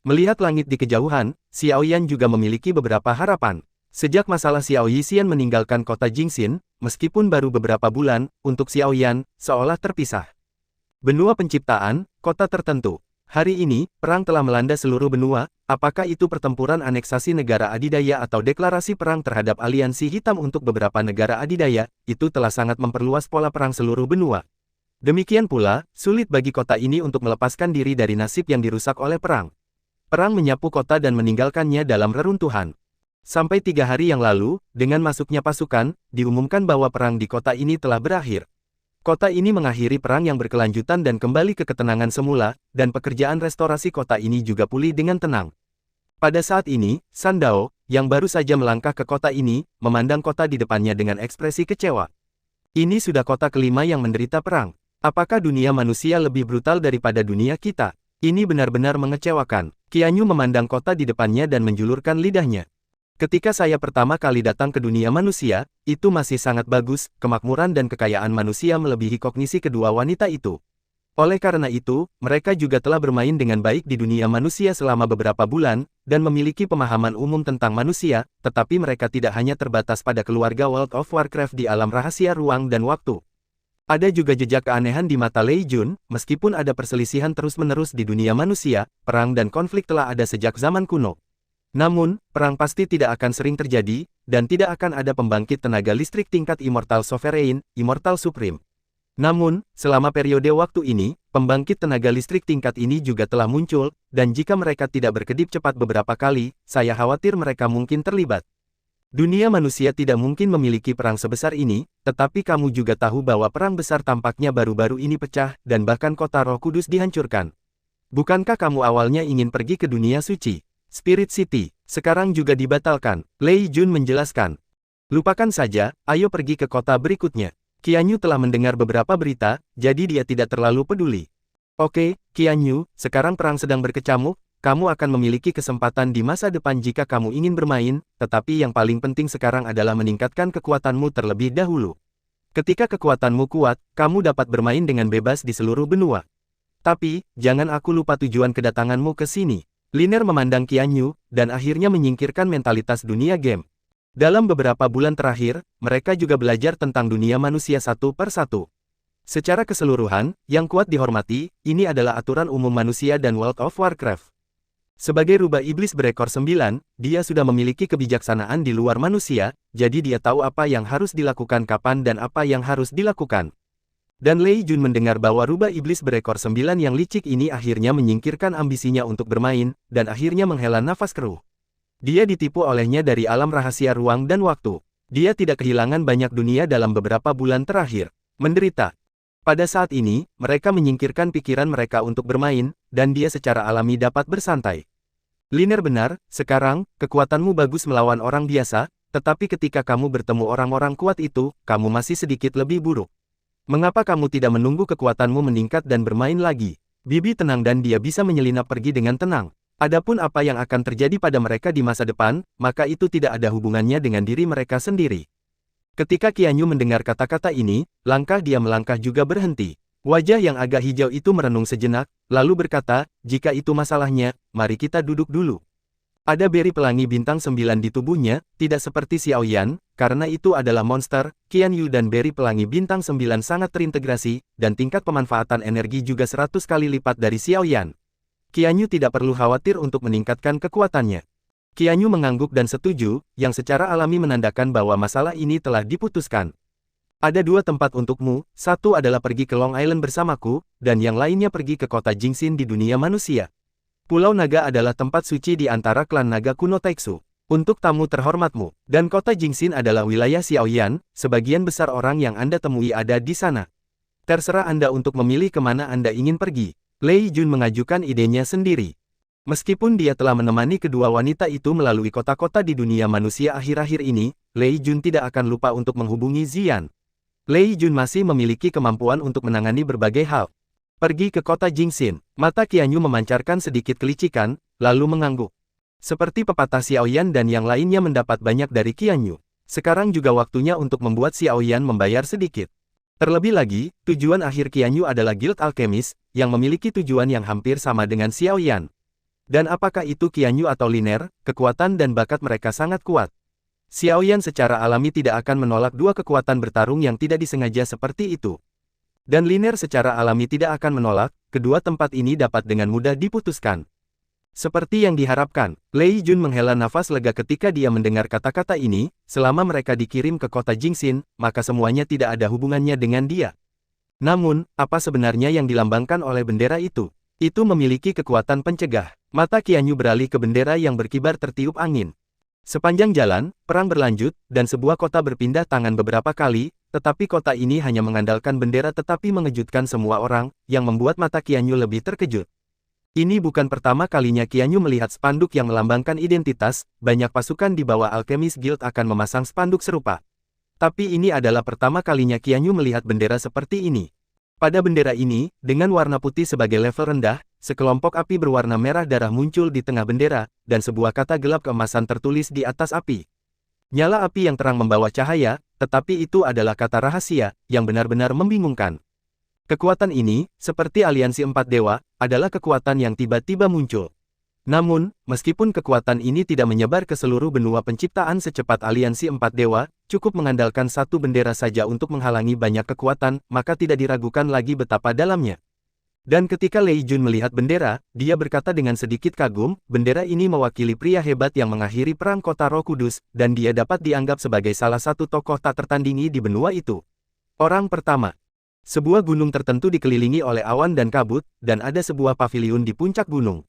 Melihat langit di kejauhan, Xiao Yan juga memiliki beberapa harapan. Sejak masalah Xiao Yixian meninggalkan kota Jingxin, meskipun baru beberapa bulan, untuk Xiao Yan, seolah terpisah. Benua penciptaan, kota tertentu. Hari ini, perang telah melanda seluruh benua, apakah itu pertempuran aneksasi negara adidaya atau deklarasi perang terhadap aliansi hitam untuk beberapa negara adidaya, itu telah sangat memperluas pola perang seluruh benua. Demikian pula, sulit bagi kota ini untuk melepaskan diri dari nasib yang dirusak oleh perang. Perang menyapu kota dan meninggalkannya dalam reruntuhan. Sampai 3 hari yang lalu, dengan masuknya pasukan, diumumkan bahwa perang di kota ini telah berakhir. Kota ini mengakhiri perang yang berkelanjutan dan kembali ke ketenangan semula, dan pekerjaan restorasi kota ini juga pulih dengan tenang. Pada saat ini, San Dao, yang baru saja melangkah ke kota ini, memandang kota di depannya dengan ekspresi kecewa. Ini sudah kota kelima yang menderita perang. Apakah dunia manusia lebih brutal daripada dunia kita? Ini benar-benar mengecewakan. Qianyu memandang kota di depannya dan menjulurkan lidahnya. Ketika saya pertama kali datang ke dunia manusia, itu masih sangat bagus, kemakmuran dan kekayaan manusia melebihi kognisi kedua wanita itu. Oleh karena itu, mereka juga telah bermain dengan baik di dunia manusia selama beberapa bulan, dan memiliki pemahaman umum tentang manusia, tetapi mereka tidak hanya terbatas pada keluarga World of Warcraft di alam rahasia ruang dan waktu. Ada juga jejak keanehan di mata Lei Jun, meskipun ada perselisihan terus-menerus di dunia manusia, perang dan konflik telah ada sejak zaman kuno. Namun, perang pasti tidak akan sering terjadi, dan tidak akan ada pembangkit tenaga listrik tingkat Immortal Sovereign, Immortal Supreme. Namun, selama periode waktu ini, pembangkit tenaga listrik tingkat ini juga telah muncul, dan jika mereka tidak berkedip cepat beberapa kali, saya khawatir mereka mungkin terlibat. Dunia manusia tidak mungkin memiliki perang sebesar ini, tetapi kamu juga tahu bahwa perang besar tampaknya baru-baru ini pecah, dan bahkan kota Roh Kudus dihancurkan. Bukankah kamu awalnya ingin pergi ke dunia suci? Spirit City, sekarang juga dibatalkan, Lei Jun menjelaskan. Lupakan saja, ayo pergi ke kota berikutnya. Qianyu telah mendengar beberapa berita, jadi dia tidak terlalu peduli. Oke, Qianyu, sekarang perang sedang berkecamuk. Kamu akan memiliki kesempatan di masa depan jika kamu ingin bermain, tetapi yang paling penting sekarang adalah meningkatkan kekuatanmu terlebih dahulu. Ketika kekuatanmu kuat, kamu dapat bermain dengan bebas di seluruh benua. Tapi, jangan aku lupa tujuan kedatanganmu ke sini. Liner memandang Qianyu, dan akhirnya menyingkirkan mentalitas dunia game. Dalam beberapa bulan terakhir, mereka juga belajar tentang dunia manusia satu per satu. Secara keseluruhan, yang kuat dihormati, ini adalah aturan umum manusia dan World of Warcraft. Sebagai rubah iblis berekor 9, dia sudah memiliki kebijaksanaan di luar manusia, jadi dia tahu apa yang harus dilakukan kapan dan apa yang harus dilakukan. Dan Lei Jun mendengar bahwa rubah iblis berekor 9 yang licik ini akhirnya menyingkirkan ambisinya untuk bermain, dan akhirnya menghela nafas keruh. Dia ditipu olehnya dari alam rahasia ruang dan waktu. Dia tidak kehilangan banyak dunia dalam beberapa bulan terakhir. Menderita. Pada saat ini, mereka menyingkirkan pikiran mereka untuk bermain, dan dia secara alami dapat bersantai. Liner benar, sekarang, kekuatanmu bagus melawan orang biasa, tetapi ketika kamu bertemu orang-orang kuat itu, kamu masih sedikit lebih buruk. Mengapa kamu tidak menunggu kekuatanmu meningkat dan bermain lagi? Bibi tenang dan dia bisa menyelinap pergi dengan tenang. Adapun apa yang akan terjadi pada mereka di masa depan, maka itu tidak ada hubungannya dengan diri mereka sendiri. Ketika Qianyu mendengar kata-kata ini, langkah dia melangkah juga berhenti. Wajah yang agak hijau itu merenung sejenak, lalu berkata, jika itu masalahnya, mari kita duduk dulu. Ada beri pelangi bintang 9 di tubuhnya, tidak seperti Xiao Yan, karena itu adalah monster. Qianyu dan beri pelangi bintang 9 sangat terintegrasi, dan tingkat pemanfaatan energi juga 100 kali lipat dari Xiao Yan. Qianyu tidak perlu khawatir untuk meningkatkan kekuatannya. Qianyu mengangguk dan setuju, yang secara alami menandakan bahwa masalah ini telah diputuskan. Ada dua tempat untukmu, satu adalah pergi ke Long Island bersamaku, dan yang lainnya pergi ke kota Jingxin di dunia manusia. Pulau Naga adalah tempat suci di antara klan naga kuno Taixu. Untuk tamu terhormatmu, dan kota Jingxin adalah wilayah Xiaoyan, sebagian besar orang yang Anda temui ada di sana. Terserah Anda untuk memilih kemana Anda ingin pergi. Lei Jun mengajukan idenya sendiri. Meskipun dia telah menemani kedua wanita itu melalui kota-kota di dunia manusia akhir-akhir ini, Lei Jun tidak akan lupa untuk menghubungi Zian. Lei Jun masih memiliki kemampuan untuk menangani berbagai hal. Pergi ke kota Jingxin, mata Qianyu memancarkan sedikit kelicikan, lalu mengangguk. Seperti pepatah Xiaoyan dan yang lainnya mendapat banyak dari Qianyu. Sekarang juga waktunya untuk membuat Xiaoyan membayar sedikit. Terlebih lagi, tujuan akhir Qianyu adalah Guild Alchemist, yang memiliki tujuan yang hampir sama dengan Xiaoyan. Dan apakah itu Qianyu atau Liner, kekuatan dan bakat mereka sangat kuat. Xiaoyan secara alami tidak akan menolak dua kekuatan bertarung yang tidak disengaja seperti itu. Dan Liner secara alami tidak akan menolak, kedua tempat ini dapat dengan mudah diputuskan. Seperti yang diharapkan, Lei Jun menghela nafas lega ketika dia mendengar kata-kata ini, selama mereka dikirim ke kota Jingxin, maka semuanya tidak ada hubungannya dengan dia. Namun, apa sebenarnya yang dilambangkan oleh bendera itu? Itu memiliki kekuatan pencegah. Mata Qianyu beralih ke bendera yang berkibar tertiup angin. Sepanjang jalan, perang berlanjut, dan sebuah kota berpindah tangan beberapa kali, tetapi kota ini hanya mengandalkan bendera tetapi mengejutkan semua orang, yang membuat mata Qianyu lebih terkejut. Ini bukan pertama kalinya Qianyu melihat spanduk yang melambangkan identitas, banyak pasukan di bawah Alchemist Guild akan memasang spanduk serupa. Tapi ini adalah pertama kalinya Qianyu melihat bendera seperti ini. Pada bendera ini, dengan warna putih sebagai level rendah, sekelompok api berwarna merah darah muncul di tengah bendera, dan sebuah kata gelap keemasan tertulis di atas api. Nyala api yang terang membawa cahaya, tetapi itu adalah kata rahasia, yang benar-benar membingungkan. Kekuatan ini, seperti aliansi empat dewa, adalah kekuatan yang tiba-tiba muncul. Namun, meskipun kekuatan ini tidak menyebar ke seluruh benua penciptaan secepat aliansi empat dewa, cukup mengandalkan satu bendera saja untuk menghalangi banyak kekuatan, maka tidak diragukan lagi betapa dalamnya. Dan ketika Lei Jun melihat bendera, dia berkata dengan sedikit kagum, bendera ini mewakili pria hebat yang mengakhiri perang kota Roh Kudus, dan dia dapat dianggap sebagai salah satu tokoh tak tertandingi di benua itu. Orang pertama. Sebuah gunung tertentu dikelilingi oleh awan dan kabut, dan ada sebuah paviliun di puncak gunung.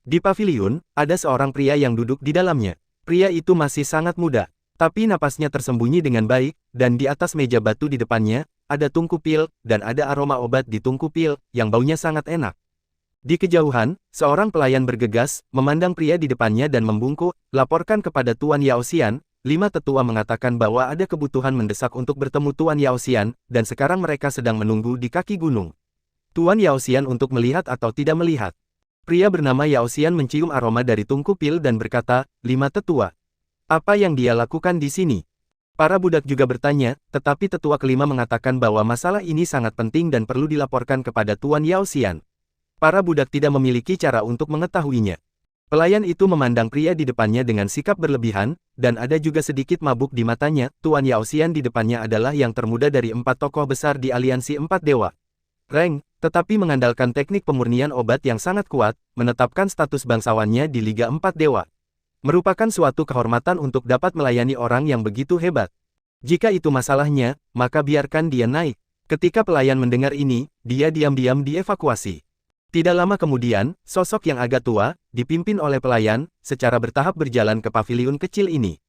Di paviliun, ada seorang pria yang duduk di dalamnya. Pria itu masih sangat muda, tapi napasnya tersembunyi dengan baik, dan di atas meja batu di depannya, ada tungku pil, dan ada aroma obat di tungku pil, yang baunya sangat enak. Di kejauhan, seorang pelayan bergegas, memandang pria di depannya dan membungkuk, laporkan kepada Tuan Yao Xian. 5 tetua mengatakan bahwa ada kebutuhan mendesak untuk bertemu Tuan Yao Xian, dan sekarang mereka sedang menunggu di kaki gunung. Tuan Yao Xian untuk melihat atau tidak melihat. Pria bernama Yao Xian mencium aroma dari tungku pil dan berkata, 5 tetua. Apa yang dia lakukan di sini? Para budak juga bertanya, tetapi tetua kelima mengatakan bahwa masalah ini sangat penting dan perlu dilaporkan kepada Tuan Yao Xian. Para budak tidak memiliki cara untuk mengetahuinya. Pelayan itu memandang pria di depannya dengan sikap berlebihan, dan ada juga sedikit mabuk di matanya. Tuan Yao Xian di depannya adalah yang termuda dari 4 tokoh besar di aliansi 4 dewa. Rank, tetapi mengandalkan teknik pemurnian obat yang sangat kuat, menetapkan status bangsawannya di Liga 4 Dewa. Merupakan suatu kehormatan untuk dapat melayani orang yang begitu hebat. Jika itu masalahnya, maka biarkan dia naik. Ketika pelayan mendengar ini, dia diam-diam dievakuasi. Tidak lama kemudian, sosok yang agak tua, dipimpin oleh pelayan, secara bertahap berjalan ke paviliun kecil ini.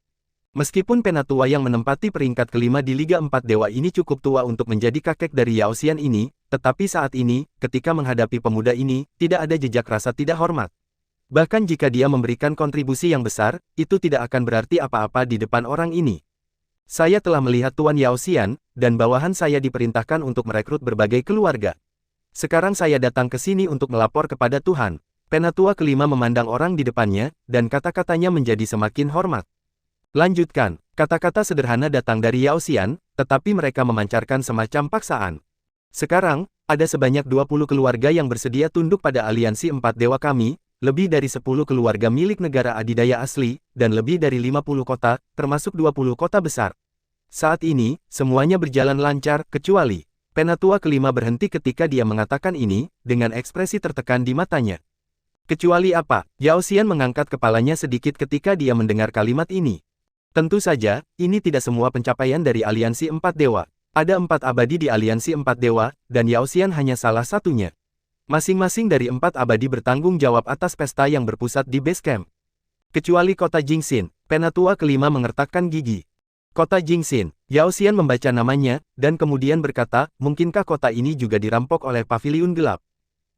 Meskipun Penatua yang menempati peringkat kelima di Liga 4 Dewa ini cukup tua untuk menjadi kakek dari Yao Xian ini, tetapi saat ini, ketika menghadapi pemuda ini, tidak ada jejak rasa tidak hormat. Bahkan jika dia memberikan kontribusi yang besar, itu tidak akan berarti apa-apa di depan orang ini. Saya telah melihat Tuan Yao Xian, dan bawahan saya diperintahkan untuk merekrut berbagai keluarga. Sekarang saya datang ke sini untuk melapor kepada Tuhan. Penatua kelima memandang orang di depannya, dan kata-katanya menjadi semakin hormat. Lanjutkan, kata-kata sederhana datang dari Yao Xian, tetapi mereka memancarkan semacam paksaan. Sekarang, ada sebanyak 20 keluarga yang bersedia tunduk pada aliansi 4 dewa kami, lebih dari 10 keluarga milik negara adidaya asli, dan lebih dari 50 kota, termasuk 20 kota besar. Saat ini, semuanya berjalan lancar, kecuali Penatua kelima berhenti ketika dia mengatakan ini, dengan ekspresi tertekan di matanya. Kecuali apa? Yao Xian mengangkat kepalanya sedikit ketika dia mendengar kalimat ini. Tentu saja, ini tidak semua pencapaian dari Aliansi Empat Dewa. Ada 4 abadi di Aliansi Empat Dewa, dan Yao Xian hanya salah satunya. Masing-masing dari 4 abadi bertanggung jawab atas pesta yang berpusat di base camp. Kecuali kota Jingxin, penatua kelima mengertakkan gigi. Kota Jingxin, Yao Xian membaca namanya, dan kemudian berkata, mungkinkah kota ini juga dirampok oleh paviliun gelap?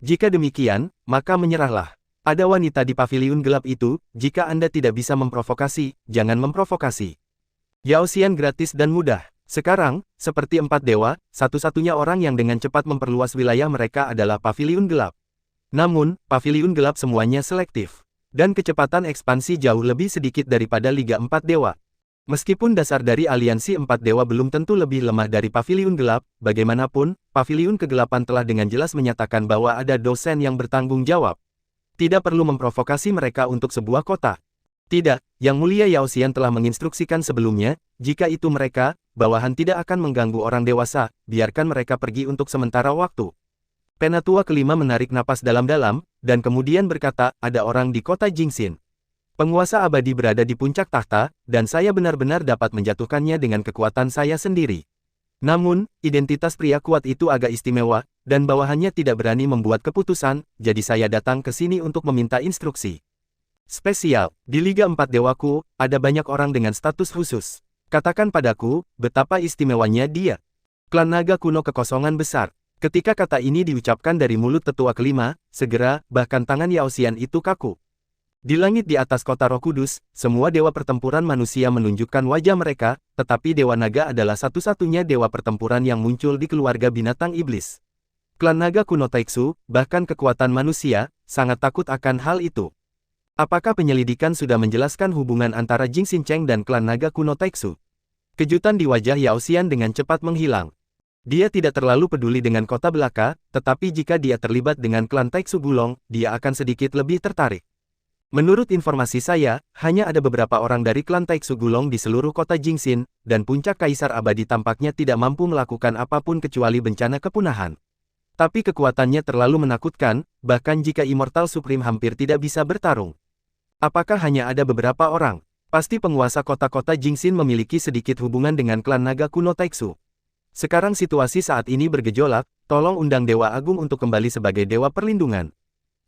Jika demikian, maka menyerahlah. Ada wanita di paviliun gelap itu, jika Anda tidak bisa memprovokasi, jangan memprovokasi. Yao Xian gratis dan mudah. Sekarang, seperti 4 dewa, satu-satunya orang yang dengan cepat memperluas wilayah mereka adalah paviliun gelap. Namun, paviliun gelap semuanya selektif. Dan kecepatan ekspansi jauh lebih sedikit daripada Liga 4 Dewa. Meskipun dasar dari Aliansi Empat Dewa belum tentu lebih lemah dari Paviliun Gelap, bagaimanapun, Paviliun Kegelapan telah dengan jelas menyatakan bahwa ada dosen yang bertanggung jawab. Tidak perlu memprovokasi mereka untuk sebuah kota. Tidak, Yang Mulia Yao Xian telah menginstruksikan sebelumnya, jika itu mereka, bawahan tidak akan mengganggu orang dewasa, biarkan mereka pergi untuk sementara waktu. Penatua kelima menarik napas dalam-dalam, dan kemudian berkata, ada orang di kota Jingxin. Penguasa abadi berada di puncak tahta, dan saya benar-benar dapat menjatuhkannya dengan kekuatan saya sendiri. Namun, identitas pria kuat itu agak istimewa, dan bawahannya tidak berani membuat keputusan, jadi saya datang ke sini untuk meminta instruksi. Spesial, di Liga 4 Dewaku, ada banyak orang dengan status khusus. Katakan padaku, betapa istimewanya dia. Klan naga kuno kekosongan besar. Ketika kata ini diucapkan dari mulut tetua kelima, segera, bahkan tangan Yao Xian itu kaku. Di langit di atas kota Roh Kudus, semua dewa pertempuran manusia menunjukkan wajah mereka, tetapi Dewa Naga adalah satu-satunya dewa pertempuran yang muncul di keluarga binatang iblis. Klan naga kuno Taixu, bahkan kekuatan manusia, sangat takut akan hal itu. Apakah penyelidikan sudah menjelaskan hubungan antara Jing Xincheng dan klan naga kuno Taixu? Kejutan di wajah Yao Xian dengan cepat menghilang. Dia tidak terlalu peduli dengan kota belaka, tetapi jika dia terlibat dengan klan Taixu Gulong, dia akan sedikit lebih tertarik. Menurut informasi saya, hanya ada beberapa orang dari klan Taixu Gulong di seluruh kota Jingxin, dan puncak Kaisar Abadi tampaknya tidak mampu melakukan apapun kecuali bencana kepunahan. Tapi kekuatannya terlalu menakutkan, bahkan jika Immortal Supreme hampir tidak bisa bertarung. Apakah hanya ada beberapa orang? Pasti penguasa kota-kota Jingxin memiliki sedikit hubungan dengan klan naga kuno Taixu. Sekarang situasi saat ini bergejolak, tolong undang Dewa Agung untuk kembali sebagai Dewa Perlindungan.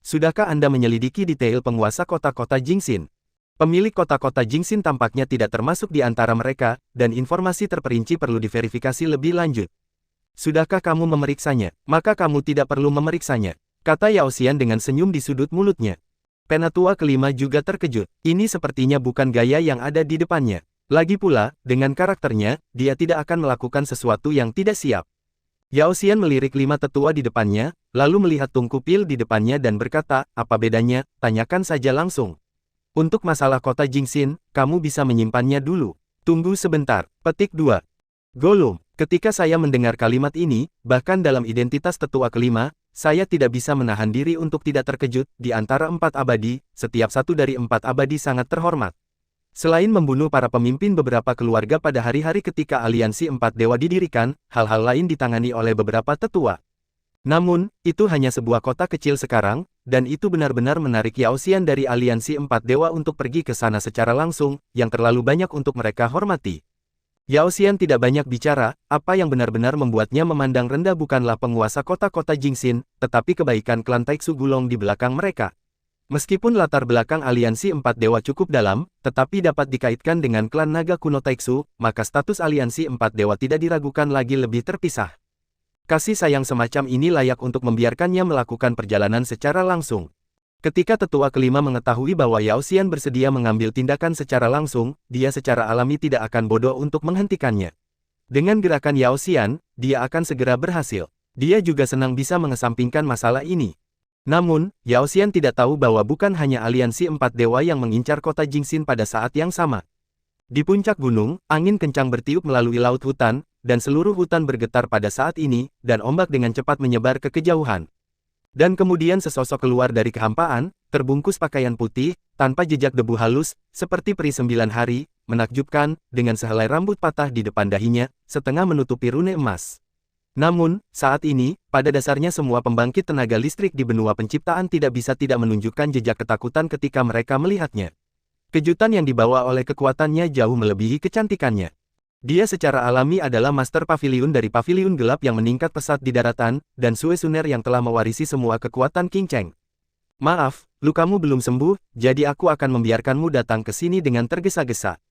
Sudahkah Anda menyelidiki detail penguasa kota-kota Jingxin? Pemilik kota-kota Jingxin tampaknya tidak termasuk di antara mereka, dan informasi terperinci perlu diverifikasi lebih lanjut. Sudahkah kamu memeriksanya? Maka kamu tidak perlu memeriksanya, kata Yao Xian dengan senyum di sudut mulutnya. Penatua kelima juga terkejut. Ini sepertinya bukan gaya yang ada di depannya. Lagi pula, dengan karakternya, dia tidak akan melakukan sesuatu yang tidak siap. Yao Xian melirik 5 tetua di depannya, lalu melihat Tungku Pil di depannya dan berkata, apa bedanya, tanyakan saja langsung. Untuk masalah kota Jingxin, kamu bisa menyimpannya dulu. Tunggu sebentar. Petik 2. Golum, ketika saya mendengar kalimat ini, bahkan dalam identitas tetua kelima, saya tidak bisa menahan diri untuk tidak terkejut. Di antara 4 abadi, setiap satu dari 4 abadi sangat terhormat. Selain membunuh para pemimpin beberapa keluarga pada hari-hari ketika Aliansi Empat Dewa didirikan, hal-hal lain ditangani oleh beberapa tetua. Namun, itu hanya sebuah kota kecil sekarang, dan itu benar-benar menarik Yao Xian dari Aliansi Empat Dewa untuk pergi ke sana secara langsung, yang terlalu banyak untuk mereka hormati. Yao Xian tidak banyak bicara, apa yang benar-benar membuatnya memandang rendah bukanlah penguasa kota-kota Jingxin, tetapi kebaikan klan Taixu Gulong di belakang mereka. Meskipun latar belakang Aliansi Empat Dewa cukup dalam, tetapi dapat dikaitkan dengan klan naga kuno Taixu, maka status Aliansi Empat Dewa tidak diragukan lagi lebih terpisah. Kasih sayang semacam ini layak untuk membiarkannya melakukan perjalanan secara langsung. Ketika tetua kelima mengetahui bahwa Yao Xian bersedia mengambil tindakan secara langsung, dia secara alami tidak akan bodoh untuk menghentikannya. Dengan gerakan Yao Xian, dia akan segera berhasil. Dia juga senang bisa mengesampingkan masalah ini. Namun, Yao Xian tidak tahu bahwa bukan hanya Aliansi Empat Dewa yang mengincar kota Jingxin pada saat yang sama. Di puncak gunung, angin kencang bertiup melalui laut hutan, dan seluruh hutan bergetar pada saat ini, dan ombak dengan cepat menyebar ke kejauhan. Dan kemudian sesosok keluar dari kehampaan, terbungkus pakaian putih, tanpa jejak debu halus, seperti peri 9 hari, menakjubkan, dengan sehelai rambut patah di depan dahinya, setengah menutupi rune emas. Namun, saat ini, pada dasarnya semua pembangkit tenaga listrik di benua penciptaan tidak bisa tidak menunjukkan jejak ketakutan ketika mereka melihatnya. Kejutan yang dibawa oleh kekuatannya jauh melebihi kecantikannya. Dia secara alami adalah Master Pavilion dari Pavilion Gelap yang meningkat pesat di daratan, dan Suesuner yang telah mewarisi semua kekuatan King Cheng. Maaf, lukamu belum sembuh, jadi aku akan membiarkanmu datang ke sini dengan tergesa-gesa.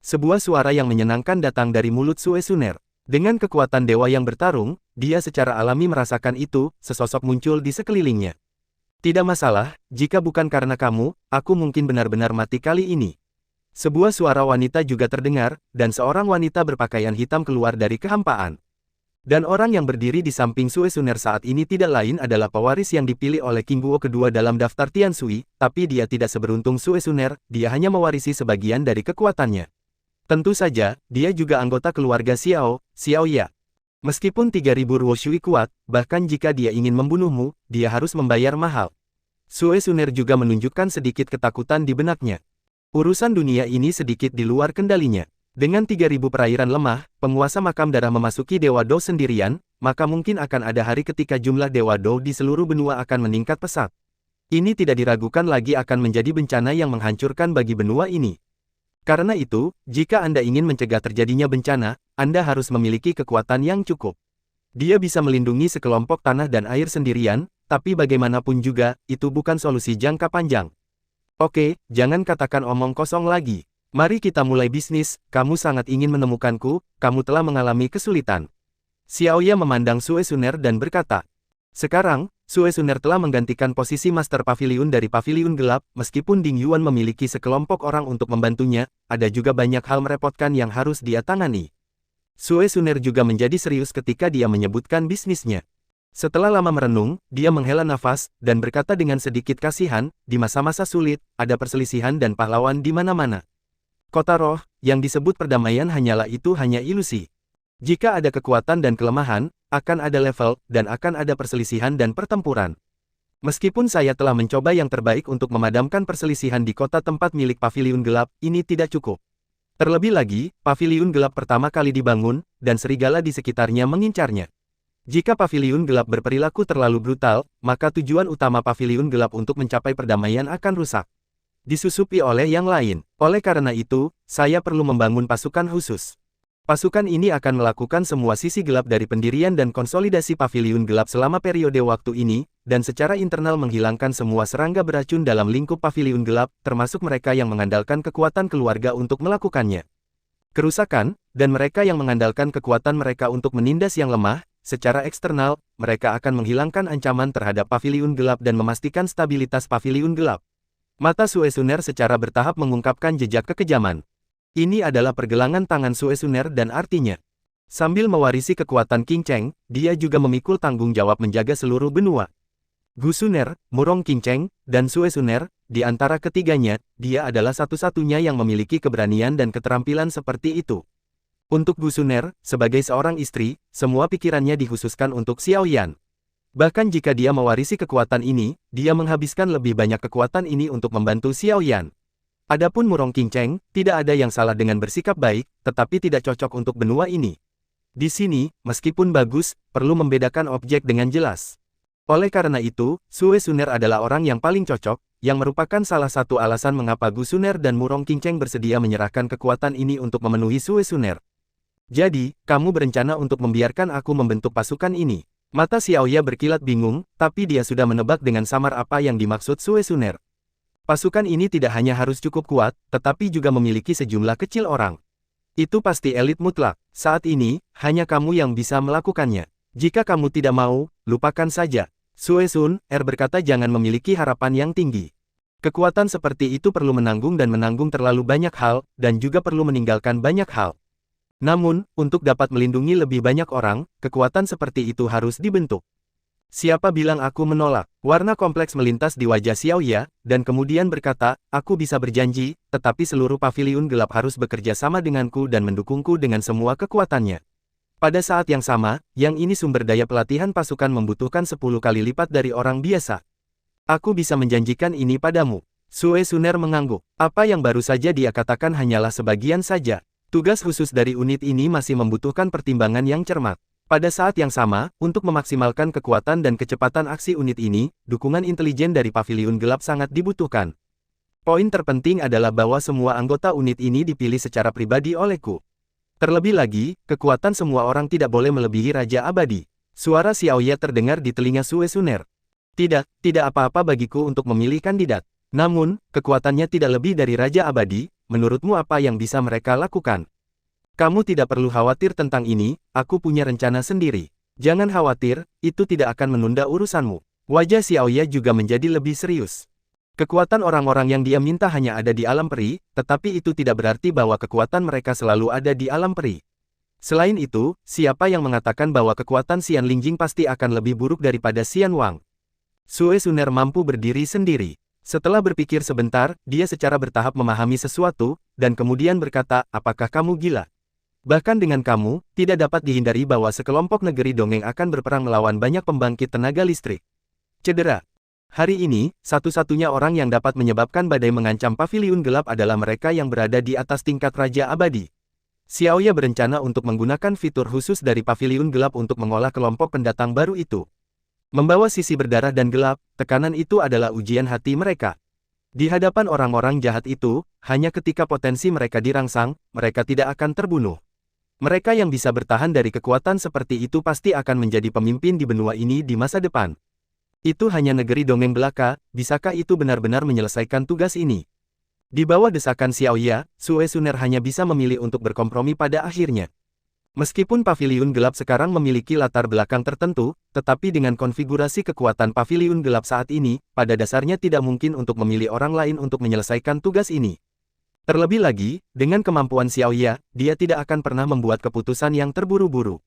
Sebuah suara yang menyenangkan datang dari mulut Suesuner. Dengan kekuatan dewa yang bertarung, dia secara alami merasakan itu, sesosok muncul di sekelilingnya. Tidak masalah, jika bukan karena kamu, aku mungkin benar-benar mati kali ini. Sebuah suara wanita juga terdengar, dan seorang wanita berpakaian hitam keluar dari kehampaan. Dan orang yang berdiri di samping Suesuner saat ini tidak lain adalah pewaris yang dipilih oleh King Guo kedua dalam daftar Tianshui, tapi dia tidak seberuntung Suesuner, dia hanya mewarisi sebagian dari kekuatannya. Tentu saja, dia juga anggota keluarga Xiao Ya. Meskipun 3000 Ruo Shui kuat, bahkan jika dia ingin membunuhmu, dia harus membayar mahal. Suesuner juga menunjukkan sedikit ketakutan di benaknya. Urusan dunia ini sedikit di luar kendalinya. Dengan 3000 perairan lemah, penguasa makam darah memasuki Dewa Dou sendirian, maka mungkin akan ada hari ketika jumlah Dewa Dou di seluruh benua akan meningkat pesat. Ini tidak diragukan lagi akan menjadi bencana yang menghancurkan bagi benua ini. Karena itu, jika Anda ingin mencegah terjadinya bencana, Anda harus memiliki kekuatan yang cukup. Dia bisa melindungi sekelompok tanah dan air sendirian, tapi bagaimanapun juga, itu bukan solusi jangka panjang. Oke, jangan katakan omong kosong lagi. Mari kita mulai bisnis, kamu sangat ingin menemukanku, kamu telah mengalami kesulitan. Xiaoya memandang Suesuner dan berkata, sekarang, Suesuner telah menggantikan posisi Master Pavilion dari Pavilion Gelap, meskipun Ding Yuan memiliki sekelompok orang untuk membantunya, ada juga banyak hal merepotkan yang harus dia tangani. Suesuner juga menjadi serius ketika dia menyebutkan bisnisnya. Setelah lama merenung, dia menghela nafas, dan berkata dengan sedikit kasihan, di masa-masa sulit, ada perselisihan dan pahlawan di mana-mana. Kota roh, yang disebut perdamaian hanya ilusi. Jika ada kekuatan dan kelemahan, akan ada level, dan akan ada perselisihan dan pertempuran. Meskipun saya telah mencoba yang terbaik untuk memadamkan perselisihan di kota tempat milik Pavilion Gelap, ini tidak cukup. Terlebih lagi, Pavilion Gelap pertama kali dibangun, dan serigala di sekitarnya mengincarnya. Jika Pavilion Gelap berperilaku terlalu brutal, maka tujuan utama Pavilion Gelap untuk mencapai perdamaian akan rusak. Disusupi oleh yang lain. Oleh karena itu, saya perlu membangun pasukan khusus. Pasukan ini akan melakukan semua sisi gelap dari pendirian dan konsolidasi Pavilion Gelap selama periode waktu ini, dan secara internal menghilangkan semua serangga beracun dalam lingkup Pavilion Gelap, termasuk mereka yang mengandalkan kekuatan keluarga untuk melakukannya. Kerusakan, dan mereka yang mengandalkan kekuatan mereka untuk menindas yang lemah, secara eksternal, mereka akan menghilangkan ancaman terhadap Pavilion Gelap dan memastikan stabilitas Pavilion Gelap. Mata Suesuner secara bertahap mengungkapkan jejak kekejaman. Ini adalah pergelangan tangan Suesuner dan artinya, sambil mewarisi kekuatan King Cheng, dia juga memikul tanggung jawab menjaga seluruh benua. Gusuner, Murong King Cheng, dan Suesuner, di antara ketiganya, dia adalah satu-satunya yang memiliki keberanian dan keterampilan seperti itu. Untuk Gusuner, sebagai seorang istri, semua pikirannya dikhususkan untuk Xiaoyan. Bahkan jika dia mewarisi kekuatan ini, dia menghabiskan lebih banyak kekuatan ini untuk membantu Xiaoyan. Adapun Murong King Cheng, tidak ada yang salah dengan bersikap baik, tetapi tidak cocok untuk benua ini. Di sini, meskipun bagus, perlu membedakan objek dengan jelas. Oleh karena itu, Suesuner adalah orang yang paling cocok, yang merupakan salah satu alasan mengapa Gusuner dan Murong King Cheng bersedia menyerahkan kekuatan ini untuk memenuhi Suesuner. Jadi, kamu berencana untuk membiarkan aku membentuk pasukan ini. Mata Xiaoya berkilat bingung, tapi dia sudah menebak dengan samar apa yang dimaksud Suesuner. Pasukan ini tidak hanya harus cukup kuat, tetapi juga memiliki sejumlah kecil orang. Itu pasti elit mutlak. Saat ini, hanya kamu yang bisa melakukannya. Jika kamu tidak mau, lupakan saja. Suesun, berkata jangan memiliki harapan yang tinggi. Kekuatan seperti itu perlu menanggung dan menanggung terlalu banyak hal, dan juga perlu meninggalkan banyak hal. Namun, untuk dapat melindungi lebih banyak orang, kekuatan seperti itu harus dibentuk. Siapa bilang aku menolak? Warna kompleks melintas di wajah Xiaoya, dan kemudian berkata, aku bisa berjanji, tetapi seluruh Pavilion Gelap harus bekerja sama denganku dan mendukungku dengan semua kekuatannya. Pada saat yang sama, yang ini sumber daya pelatihan pasukan membutuhkan 10 kali lipat dari orang biasa. Aku bisa menjanjikan ini padamu. Suesuner mengangguk. Apa yang baru saja dia katakan hanyalah sebagian saja. Tugas khusus dari unit ini masih membutuhkan pertimbangan yang cermat. Pada saat yang sama, untuk memaksimalkan kekuatan dan kecepatan aksi unit ini, dukungan intelijen dari Paviliun Gelap sangat dibutuhkan. Poin terpenting adalah bahwa semua anggota unit ini dipilih secara pribadi olehku. Terlebih lagi, kekuatan semua orang tidak boleh melebihi Raja Abadi. Suara Xiaoya terdengar di telinga Sue Suner. Tidak apa-apa bagiku untuk memilih kandidat. Namun, kekuatannya tidak lebih dari Raja Abadi, menurutmu apa yang bisa mereka lakukan? Kamu tidak perlu khawatir tentang ini, aku punya rencana sendiri. Jangan khawatir, itu tidak akan menunda urusanmu. Wajah Xiaoya juga menjadi lebih serius. Kekuatan orang-orang yang dia minta hanya ada di alam peri, tetapi itu tidak berarti bahwa kekuatan mereka selalu ada di alam peri. Selain itu, siapa yang mengatakan bahwa kekuatan Xian Lingjing pasti akan lebih buruk daripada Xian Wang? Sue Suner mampu berdiri sendiri. Setelah berpikir sebentar, dia secara bertahap memahami sesuatu, dan kemudian berkata, apakah kamu gila? Bahkan dengan kamu, tidak dapat dihindari bahwa sekelompok negeri dongeng akan berperang melawan banyak pembangkit tenaga listrik. Cedera. Hari ini, satu-satunya orang yang dapat menyebabkan badai mengancam Paviliun Gelap adalah mereka yang berada di atas tingkat Raja Abadi. Xiaoya berencana untuk menggunakan fitur khusus dari Paviliun Gelap untuk mengolah kelompok pendatang baru itu. Membawa sisi berdarah dan gelap, tekanan itu adalah ujian hati mereka. Di hadapan orang-orang jahat itu, hanya ketika potensi mereka dirangsang, mereka tidak akan terbunuh. Mereka yang bisa bertahan dari kekuatan seperti itu pasti akan menjadi pemimpin di benua ini di masa depan. Itu hanya negeri dongeng belaka, bisakah itu benar-benar menyelesaikan tugas ini? Di bawah desakan Xiaoya, Sue Suner hanya bisa memilih untuk berkompromi pada akhirnya. Meskipun Paviliun Gelap sekarang memiliki latar belakang tertentu, tetapi dengan konfigurasi kekuatan Paviliun Gelap saat ini, pada dasarnya tidak mungkin untuk memilih orang lain untuk menyelesaikan tugas ini. Terlebih lagi, dengan kemampuan Xiaoya, dia tidak akan pernah membuat keputusan yang terburu-buru.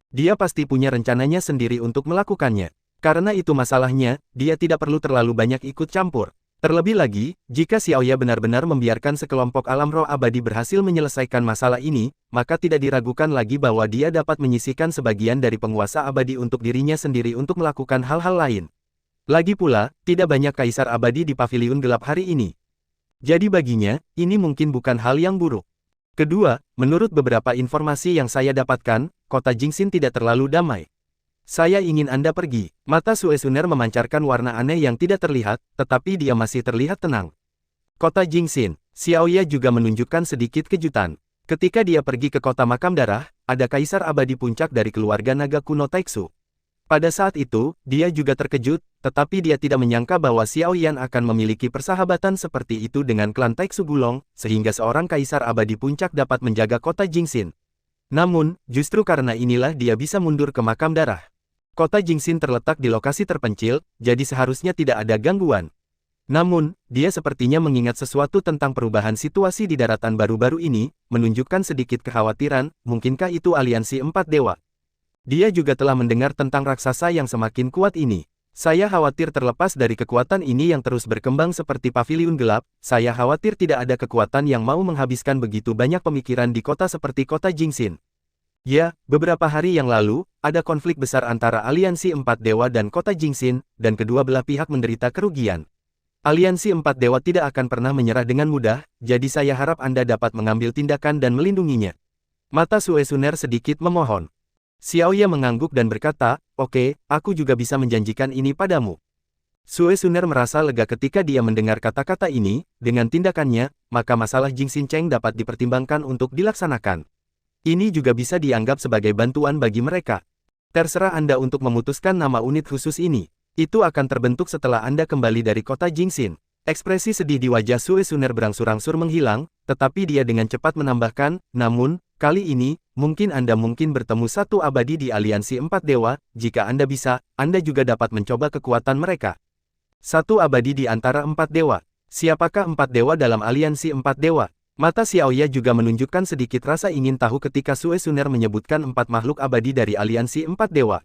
Dia pasti punya rencananya sendiri untuk melakukannya. Karena itu masalahnya, dia tidak perlu terlalu banyak ikut campur. Terlebih lagi, jika Xiaoya benar-benar membiarkan sekelompok alam roh abadi berhasil menyelesaikan masalah ini, maka tidak diragukan lagi bahwa dia dapat menyisihkan sebagian dari penguasa abadi untuk dirinya sendiri untuk melakukan hal-hal lain. Lagi pula, tidak banyak kaisar abadi di Paviliun Gelap hari ini. Jadi baginya, ini mungkin bukan hal yang buruk. Kedua, menurut beberapa informasi yang saya dapatkan, kota Jingxin tidak terlalu damai. Saya ingin Anda pergi. Mata Sue Suner memancarkan warna aneh yang tidak terlihat, tetapi dia masih terlihat tenang. Kota Jingxin. Xiaoya juga menunjukkan sedikit kejutan. Ketika dia pergi ke kota makam darah, ada kaisar abadi puncak dari keluarga naga kuno Taixu. Pada saat itu, dia juga terkejut, tetapi dia tidak menyangka bahwa Xiaoyan akan memiliki persahabatan seperti itu dengan klan Taixu Gulong, sehingga seorang kaisar abadi puncak dapat menjaga kota Jingxin. Namun, justru karena inilah dia bisa mundur ke makam darah. Kota Jingxin terletak di lokasi terpencil, jadi seharusnya tidak ada gangguan. Namun, dia sepertinya mengingat sesuatu tentang perubahan situasi di daratan baru-baru ini, menunjukkan sedikit kekhawatiran, mungkinkah itu aliansi empat dewa. Dia juga telah mendengar tentang raksasa yang semakin kuat ini. Saya khawatir terlepas dari kekuatan ini yang terus berkembang seperti Paviliun Gelap, saya khawatir tidak ada kekuatan yang mau menghabiskan begitu banyak pemikiran di kota seperti kota Jingxin. Ya, beberapa hari yang lalu, ada konflik besar antara aliansi empat dewa dan kota Jingxin, dan kedua belah pihak menderita kerugian. Aliansi empat dewa tidak akan pernah menyerah dengan mudah, jadi saya harap Anda dapat mengambil tindakan dan melindunginya. Mata Sue Suner sedikit memohon. Xiaoya mengangguk dan berkata, oke, aku juga bisa menjanjikan ini padamu. Sue Suner merasa lega ketika dia mendengar kata-kata ini, dengan tindakannya, maka masalah Jingxin Cheng dapat dipertimbangkan untuk dilaksanakan. Ini juga bisa dianggap sebagai bantuan bagi mereka. Terserah Anda untuk memutuskan nama unit khusus ini. Itu akan terbentuk setelah Anda kembali dari kota Jingxin. Ekspresi sedih di wajah Sue Suner berangsur-angsur menghilang, tetapi dia dengan cepat menambahkan, namun, kali ini, mungkin Anda bertemu satu abadi di aliansi empat dewa, jika Anda bisa, Anda juga dapat mencoba kekuatan mereka. Satu abadi di antara empat dewa. Siapakah empat dewa dalam aliansi empat dewa? Mata Xiaoya juga menunjukkan sedikit rasa ingin tahu ketika Sue Suner menyebutkan empat makhluk abadi dari aliansi empat dewa.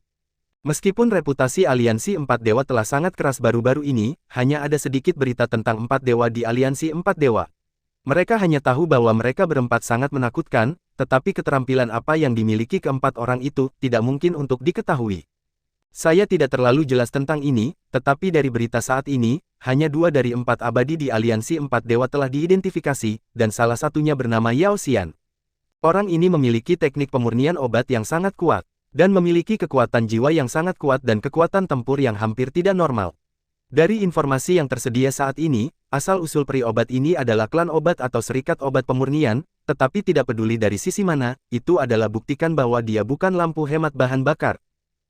Meskipun reputasi aliansi empat dewa telah sangat keras baru-baru ini, hanya ada sedikit berita tentang empat dewa di aliansi empat dewa. Mereka hanya tahu bahwa mereka berempat sangat menakutkan, tetapi keterampilan apa yang dimiliki keempat orang itu tidak mungkin untuk diketahui. Saya tidak terlalu jelas tentang ini, tetapi dari berita saat ini, hanya 2 dari 4 abadi di aliansi 4 dewa telah diidentifikasi, dan salah satunya bernama Yao Xian. Orang ini memiliki teknik pemurnian obat yang sangat kuat. dan memiliki kekuatan jiwa yang sangat kuat dan kekuatan tempur yang hampir tidak normal. Dari informasi yang tersedia saat ini, asal-usul peri obat ini adalah klan obat atau serikat obat pemurnian, tetapi tidak peduli dari sisi mana, itu adalah buktikan bahwa dia bukan lampu hemat bahan bakar.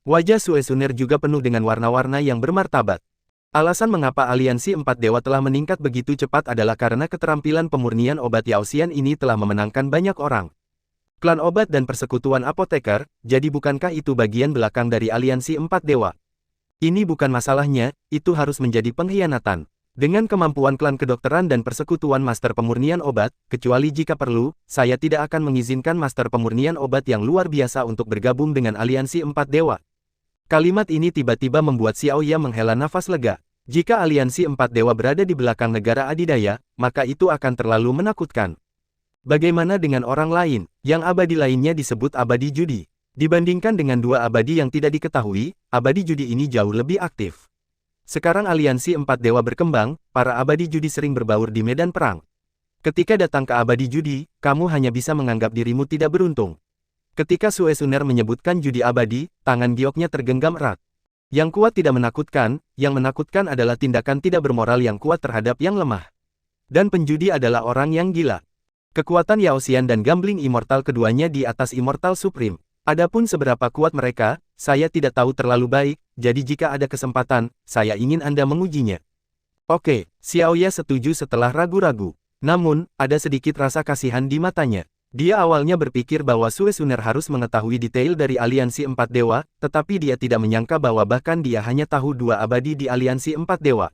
Wajah Suesuner juga penuh dengan warna-warna yang bermartabat. Alasan mengapa aliansi empat dewa telah meningkat begitu cepat adalah karena keterampilan pemurnian obat Yaoxian ini telah memenangkan banyak orang. Klan obat dan persekutuan apoteker, jadi bukankah itu bagian belakang dari aliansi empat dewa? Ini bukan masalahnya, itu harus menjadi pengkhianatan. Dengan kemampuan klan kedokteran dan persekutuan master pemurnian obat, kecuali jika perlu, saya tidak akan mengizinkan master pemurnian obat yang luar biasa untuk bergabung dengan aliansi empat dewa. Kalimat ini tiba-tiba membuat Xiaoya menghela nafas lega. Jika aliansi empat dewa berada di belakang negara adidaya, maka itu akan terlalu menakutkan. Bagaimana dengan orang lain, yang abadi lainnya disebut abadi judi? Dibandingkan dengan dua abadi yang tidak diketahui, abadi judi ini jauh lebih aktif. Sekarang aliansi empat dewa berkembang, para abadi judi sering berbaur di medan perang. Ketika datang ke abadi judi, kamu hanya bisa menganggap dirimu tidak beruntung. Ketika Suesuner menyebutkan judi abadi, tangan gioknya tergenggam erat. Yang kuat tidak menakutkan, yang menakutkan adalah tindakan tidak bermoral yang kuat terhadap yang lemah. Dan penjudi adalah orang yang gila. Kekuatan Yaoxian dan gambling immortal keduanya di atas Immortal Supreme. Adapun seberapa kuat mereka, saya tidak tahu terlalu baik, jadi jika ada kesempatan, saya ingin Anda mengujinya. Oke, Xiaoya setuju setelah ragu-ragu. Namun, ada sedikit rasa kasihan di matanya. Dia awalnya berpikir bahwa Suesuner harus mengetahui detail dari aliansi empat dewa, tetapi dia tidak menyangka bahwa bahkan dia hanya tahu dua abadi di aliansi empat dewa.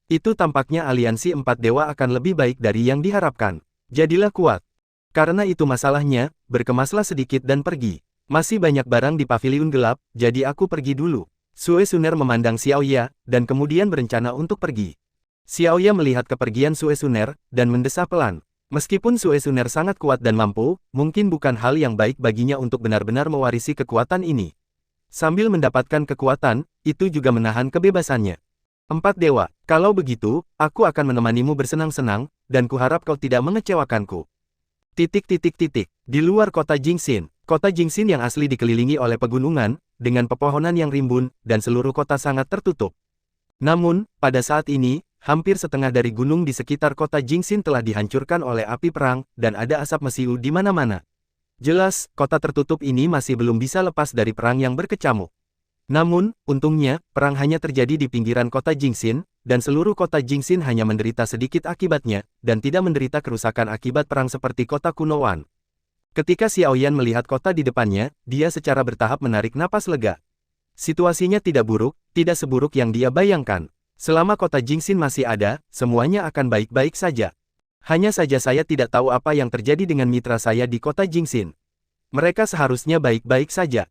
Itu tampaknya aliansi empat dewa akan lebih baik dari yang diharapkan. Jadilah kuat. Karena itu masalahnya, berkemaslah sedikit dan pergi. Masih banyak barang di paviliun gelap, jadi aku pergi dulu. Suesuner memandang Xiaoya, dan kemudian berencana untuk pergi. Xiaoya melihat kepergian Suesuner, dan mendesah pelan. Meskipun Suesuner sangat kuat dan mampu, mungkin bukan hal yang baik baginya untuk benar-benar mewarisi kekuatan ini. Sambil mendapatkan kekuatan, itu juga menahan kebebasannya. Empat dewa, kalau begitu, aku akan menemanimu bersenang-senang, dan kuharap kau tidak mengecewakanku. Di luar kota Jingxin, kota Jingxin yang asli dikelilingi oleh pegunungan, dengan pepohonan yang rimbun, dan seluruh kota sangat tertutup. Namun, pada saat ini, hampir setengah dari gunung di sekitar kota Jingxin telah dihancurkan oleh api perang, dan ada asap mesiu di mana-mana. Jelas, kota tertutup ini masih belum bisa lepas dari perang yang berkecamuk. Namun, untungnya, perang hanya terjadi di pinggiran kota Jingxin, dan seluruh kota Jingxin hanya menderita sedikit akibatnya, dan tidak menderita kerusakan akibat perang seperti kota kuno Wan. Ketika Xiaoyan melihat kota di depannya, dia secara bertahap menarik napas lega. Situasinya tidak buruk, tidak seburuk yang dia bayangkan. Selama kota Jingxin masih ada, semuanya akan baik-baik saja. Hanya saja saya tidak tahu apa yang terjadi dengan mitra saya di kota Jingxin. Mereka seharusnya baik-baik saja.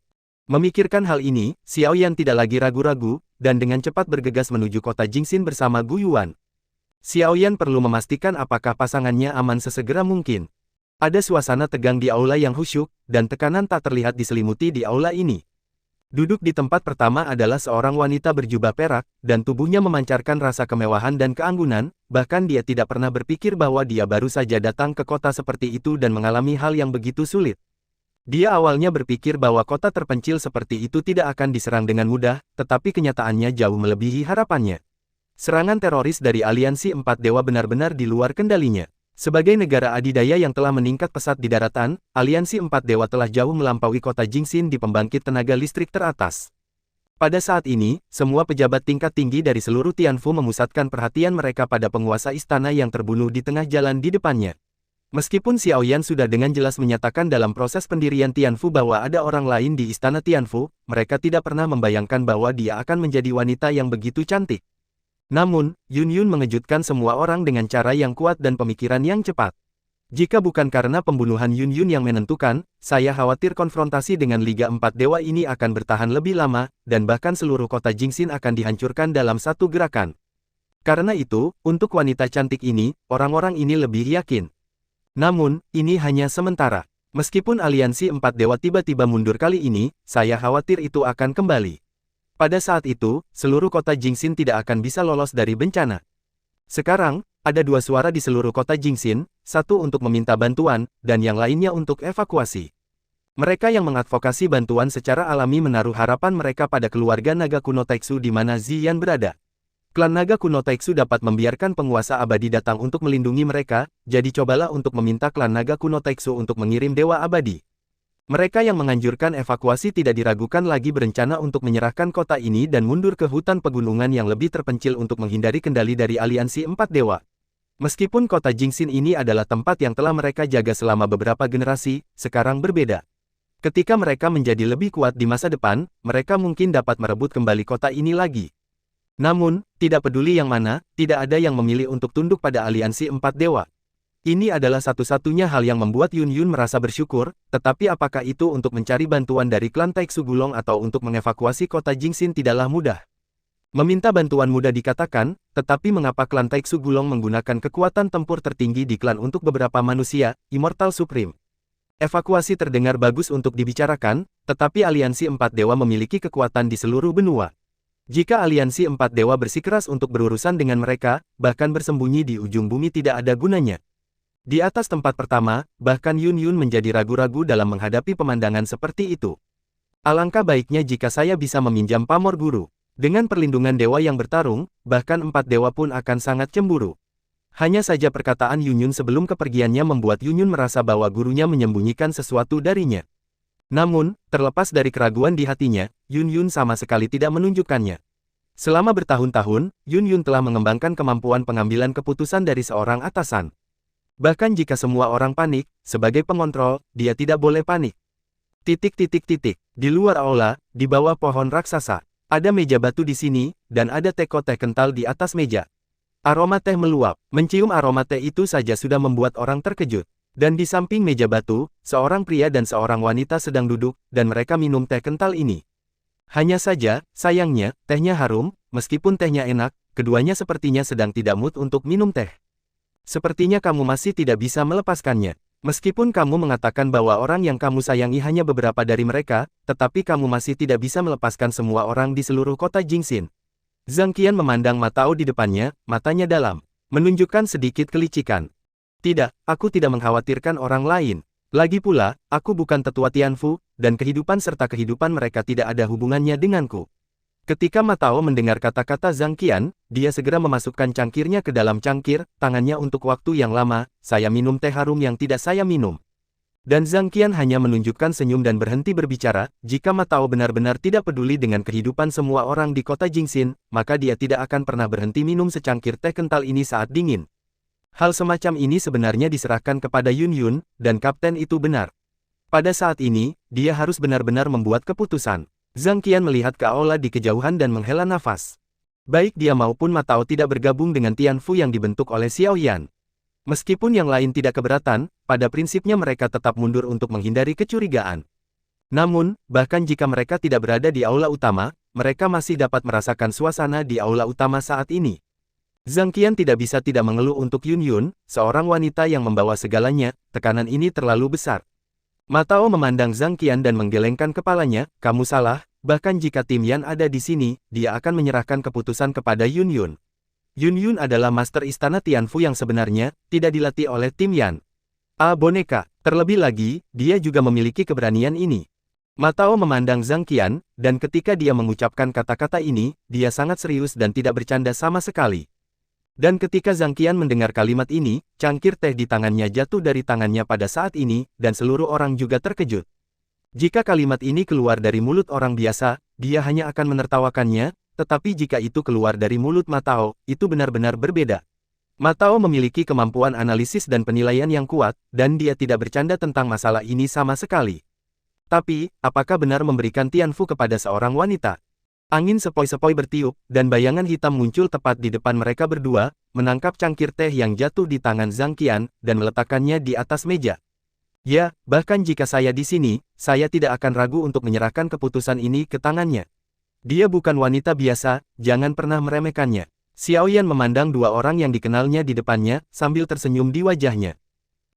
Memikirkan hal ini, Xiaoyan tidak lagi ragu-ragu, dan dengan cepat bergegas menuju kota Jingxin bersama Gu Yuan. Xiaoyan perlu memastikan apakah pasangannya aman sesegera mungkin. Ada suasana tegang di aula yang khusyuk, dan tekanan tak terlihat diselimuti di aula ini. Duduk di tempat pertama adalah seorang wanita berjubah perak, dan tubuhnya memancarkan rasa kemewahan dan keanggunan, bahkan dia tidak pernah berpikir bahwa dia baru saja datang ke kota seperti itu dan mengalami hal yang begitu sulit. Dia awalnya berpikir bahwa kota terpencil seperti itu tidak akan diserang dengan mudah, tetapi kenyataannya jauh melebihi harapannya. Serangan teroris dari aliansi empat dewa benar-benar di luar kendalinya. Sebagai negara adidaya yang telah meningkat pesat di daratan, aliansi empat dewa telah jauh melampaui kota Jingxin di pembangkit tenaga listrik teratas. Pada saat ini, semua pejabat tingkat tinggi dari seluruh Tianfu memusatkan perhatian mereka pada penguasa istana yang terbunuh di tengah jalan di depannya. Meskipun Xiaoyan sudah dengan jelas menyatakan dalam proses pendirian Tianfu bahwa ada orang lain di istana Tianfu, mereka tidak pernah membayangkan bahwa dia akan menjadi wanita yang begitu cantik. Namun, Yun Yun mengejutkan semua orang dengan cara yang kuat dan pemikiran yang cepat. Jika bukan karena pembunuhan Yun Yun yang menentukan, saya khawatir konfrontasi dengan Liga Empat Dewa ini akan bertahan lebih lama, dan bahkan seluruh kota Jingxin akan dihancurkan dalam satu gerakan. Karena itu, untuk wanita cantik ini, orang-orang ini lebih yakin. Namun, ini hanya sementara. Meskipun aliansi empat dewa tiba-tiba mundur kali ini, saya khawatir itu akan kembali. Pada saat itu, seluruh kota Jingxin tidak akan bisa lolos dari bencana. Sekarang, ada dua suara di seluruh kota Jingxin, satu untuk meminta bantuan, dan yang lainnya untuk evakuasi. Mereka yang mengadvokasi bantuan secara alami menaruh harapan mereka pada keluarga naga kuno Taixu di mana Ziyan berada. Klan naga kuno Taixu dapat membiarkan penguasa abadi datang untuk melindungi mereka, jadi cobalah untuk meminta klan naga kuno Taixu untuk mengirim dewa abadi. Mereka yang menganjurkan evakuasi tidak diragukan lagi berencana untuk menyerahkan kota ini dan mundur ke hutan pegunungan yang lebih terpencil untuk menghindari kendali dari aliansi empat dewa. Meskipun kota Jingxin ini adalah tempat yang telah mereka jaga selama beberapa generasi, sekarang berbeda. Ketika mereka menjadi lebih kuat di masa depan, mereka mungkin dapat merebut kembali kota ini lagi. Namun, tidak peduli yang mana, tidak ada yang memilih untuk tunduk pada aliansi empat dewa. Ini adalah satu-satunya hal yang membuat Yun Yun merasa bersyukur, tetapi apakah itu untuk mencari bantuan dari klan Taixu Gulong atau untuk mengevakuasi kota Jingxin tidaklah mudah. Meminta bantuan mudah dikatakan, tetapi mengapa klan Taixu Gulong menggunakan kekuatan tempur tertinggi di klan untuk beberapa manusia, Immortal Supreme? Evakuasi terdengar bagus untuk dibicarakan, tetapi aliansi empat dewa memiliki kekuatan di seluruh benua. Jika aliansi empat dewa bersikeras untuk berurusan dengan mereka, bahkan bersembunyi di ujung bumi tidak ada gunanya. Di atas tempat pertama, bahkan Yun Yun menjadi ragu-ragu dalam menghadapi pemandangan seperti itu. Alangkah baiknya jika saya bisa meminjam pamor guru. Dengan perlindungan dewa yang bertarung, bahkan empat dewa pun akan sangat cemburu. Hanya saja perkataan Yun Yun sebelum kepergiannya membuat Yun Yun merasa bahwa gurunya menyembunyikan sesuatu darinya. Namun, terlepas dari keraguan di hatinya, Yun Yun sama sekali tidak menunjukkannya. Selama bertahun-tahun, Yun Yun telah mengembangkan kemampuan pengambilan keputusan dari seorang atasan. Bahkan jika semua orang panik, sebagai pengontrol, dia tidak boleh panik. Di luar aula, di bawah pohon raksasa, ada meja batu di sini, dan ada teko teh kental di atas meja. Aroma teh meluap, mencium aroma teh itu saja sudah membuat orang terkejut. Dan di samping meja batu, seorang pria dan seorang wanita sedang duduk, dan mereka minum teh kental ini. Hanya saja, sayangnya, tehnya harum, meskipun tehnya enak, keduanya sepertinya sedang tidak mood untuk minum teh. Sepertinya kamu masih tidak bisa melepaskannya. Meskipun kamu mengatakan bahwa orang yang kamu sayangi hanya beberapa dari mereka, tetapi kamu masih tidak bisa melepaskan semua orang di seluruh kota Jingxin. Zhang Qian memandang Ma Tao di depannya, matanya dalam, menunjukkan sedikit kelicikan. Tidak, aku tidak mengkhawatirkan orang lain. Lagi pula, aku bukan tetua Tianfu, dan kehidupan serta kehidupan mereka tidak ada hubungannya denganku. Ketika Ma Tao mendengar kata-kata Zhang Qian, dia segera memasukkan cangkirnya ke dalam cangkir, tangannya untuk waktu yang lama, saya minum teh harum yang tidak saya minum. Dan Zhang Qian hanya menunjukkan senyum dan berhenti berbicara, jika Ma Tao benar-benar tidak peduli dengan kehidupan semua orang di kota Jingxin, maka dia tidak akan pernah berhenti minum secangkir teh kental ini saat dingin. Hal semacam ini sebenarnya diserahkan kepada Yun Yun, dan kapten itu benar. Pada saat ini, dia harus benar-benar membuat keputusan. Zhang Qian melihat ke aula di kejauhan dan menghela nafas. Baik dia maupun Ma Tao tidak bergabung dengan Tianfu yang dibentuk oleh Xiao Yan. Meskipun yang lain tidak keberatan, pada prinsipnya mereka tetap mundur untuk menghindari kecurigaan. Namun, bahkan jika mereka tidak berada di aula utama, mereka masih dapat merasakan suasana di aula utama saat ini. Zhang Qian tidak bisa tidak mengeluh untuk Yun Yun, seorang wanita yang membawa segalanya, tekanan ini terlalu besar. Ma Tao memandang Zhang Qian dan menggelengkan kepalanya, kamu salah, bahkan jika Tim Yan ada di sini, dia akan menyerahkan keputusan kepada Yun Yun. Yun Yun adalah master istana Tianfu yang sebenarnya, tidak dilatih oleh Tim Yan. Boneka, terlebih lagi, dia juga memiliki keberanian ini. Ma Tao memandang Zhang Qian, dan ketika dia mengucapkan kata-kata ini, dia sangat serius dan tidak bercanda sama sekali. Dan ketika Zhang Qian mendengar kalimat ini, cangkir teh di tangannya jatuh dari tangannya pada saat ini, dan seluruh orang juga terkejut. Jika kalimat ini keluar dari mulut orang biasa, dia hanya akan menertawakannya, tetapi jika itu keluar dari mulut Ma Tao, itu benar-benar berbeda. Ma Tao memiliki kemampuan analisis dan penilaian yang kuat, dan dia tidak bercanda tentang masalah ini sama sekali. Tapi, apakah benar memberikan Tianfu kepada seorang wanita? Angin sepoi-sepoi bertiup, dan bayangan hitam muncul tepat di depan mereka berdua, menangkap cangkir teh yang jatuh di tangan Zhang Qian, dan meletakkannya di atas meja. Ya, bahkan jika saya di sini, saya tidak akan ragu untuk menyerahkan keputusan ini ke tangannya. Dia bukan wanita biasa, jangan pernah meremehkannya. Xiao Yan memandang dua orang yang dikenalnya di depannya, sambil tersenyum di wajahnya.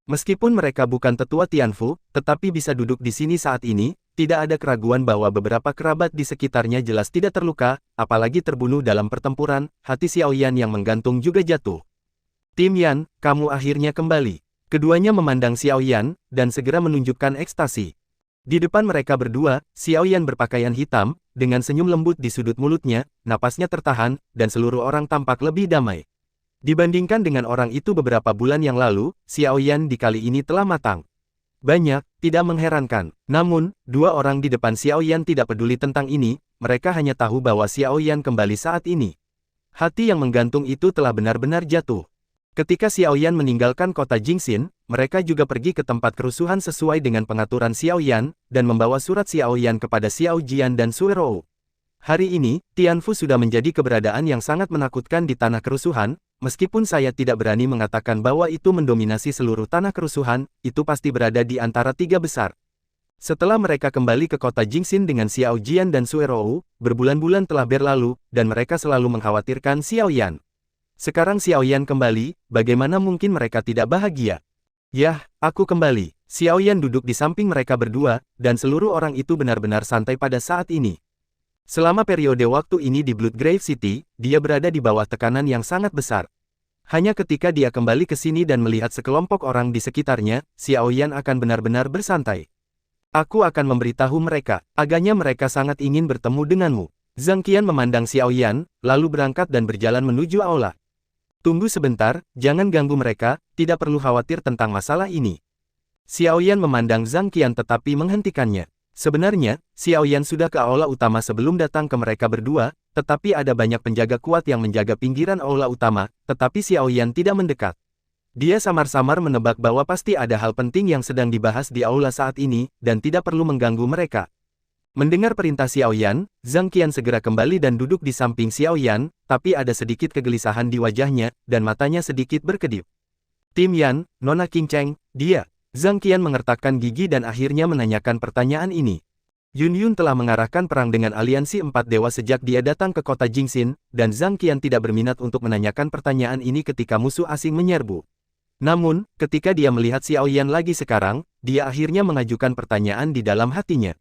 Meskipun mereka bukan tetua Tianfu, tetapi bisa duduk di sini saat ini, tidak ada keraguan bahwa beberapa kerabat di sekitarnya jelas tidak terluka, apalagi terbunuh dalam pertempuran, hati Xiao Yan yang menggantung juga jatuh. Tim Yan, kamu akhirnya kembali. Keduanya memandang Xiao Yan, dan segera menunjukkan ekstasi. Di depan mereka berdua, Xiao Yan berpakaian hitam, dengan senyum lembut di sudut mulutnya, napasnya tertahan, dan seluruh orang tampak lebih damai. Dibandingkan dengan orang itu beberapa bulan yang lalu, Xiao Yan di kali ini telah matang. Banyak, tidak mengherankan. Namun, dua orang di depan Xiao Yan tidak peduli tentang ini, mereka hanya tahu bahwa Xiao Yan kembali saat ini. Hati yang menggantung itu telah benar-benar jatuh. Ketika Xiao Yan meninggalkan kota Jingxin, mereka juga pergi ke tempat kerusuhan sesuai dengan pengaturan Xiao Yan, dan membawa surat Xiao Yan kepada Xiao Jian dan Sui Rou. Hari ini, Tianfu sudah menjadi keberadaan yang sangat menakutkan di tanah kerusuhan, meskipun saya tidak berani mengatakan bahwa itu mendominasi seluruh tanah kerusuhan, itu pasti berada di antara tiga besar. Setelah mereka kembali ke kota Jingxin dengan Xiao Jian dan Sui Rou, berbulan-bulan telah berlalu, dan mereka selalu mengkhawatirkan Xiao Yan. Sekarang Xiao Yan kembali, bagaimana mungkin mereka tidak bahagia? Yah, aku kembali. Xiao Yan duduk di samping mereka berdua, dan seluruh orang itu benar-benar santai pada saat ini. Selama periode waktu ini di Bloodgrave City, dia berada di bawah tekanan yang sangat besar. Hanya ketika dia kembali ke sini dan melihat sekelompok orang di sekitarnya, Xiao Yan akan benar-benar bersantai. Aku akan memberitahu mereka, agaknya mereka sangat ingin bertemu denganmu. Zhang Qian memandang Xiao Yan, lalu berangkat dan berjalan menuju aula. Tunggu sebentar, jangan ganggu mereka, tidak perlu khawatir tentang masalah ini. Xiao Yan memandang Zhang Qian tetapi menghentikannya. Sebenarnya, Xiao Yan sudah ke aula utama sebelum datang ke mereka berdua, tetapi ada banyak penjaga kuat yang menjaga pinggiran aula utama, tetapi Xiao Yan tidak mendekat. Dia samar-samar menebak bahwa pasti ada hal penting yang sedang dibahas di aula saat ini, dan tidak perlu mengganggu mereka. Mendengar perintah Xiao Yan, Zhang Qian segera kembali dan duduk di samping Xiao Yan, tapi ada sedikit kegelisahan di wajahnya, dan matanya sedikit berkedip. Tim Yan, Nona King Cheng, dia. Zhang Qian mengertakkan gigi dan akhirnya menanyakan pertanyaan ini. Yun Yun telah mengarahkan perang dengan aliansi empat dewa sejak dia datang ke kota Jingxin, dan Zhang Qian tidak berminat untuk menanyakan pertanyaan ini ketika musuh asing menyerbu. Namun, ketika dia melihat Xiao Yan lagi sekarang, dia akhirnya mengajukan pertanyaan di dalam hatinya.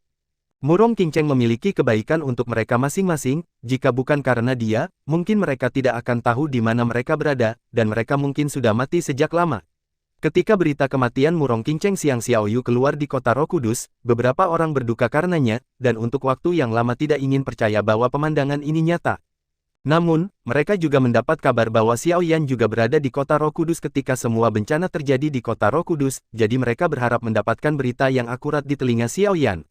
Murong King Cheng memiliki kebaikan untuk mereka masing-masing, jika bukan karena dia, mungkin mereka tidak akan tahu di mana mereka berada, dan mereka mungkin sudah mati sejak lama. Ketika berita kematian Murong King Cheng Xiang Xiaoyu keluar di kota Roh Kudus, beberapa orang berduka karenanya, dan untuk waktu yang lama tidak ingin percaya bahwa pemandangan ini nyata. Namun, mereka juga mendapat kabar bahwa Xiao Yan juga berada di kota Roh Kudus ketika semua bencana terjadi di kota Roh Kudus, jadi mereka berharap mendapatkan berita yang akurat di telinga Xiao Yan.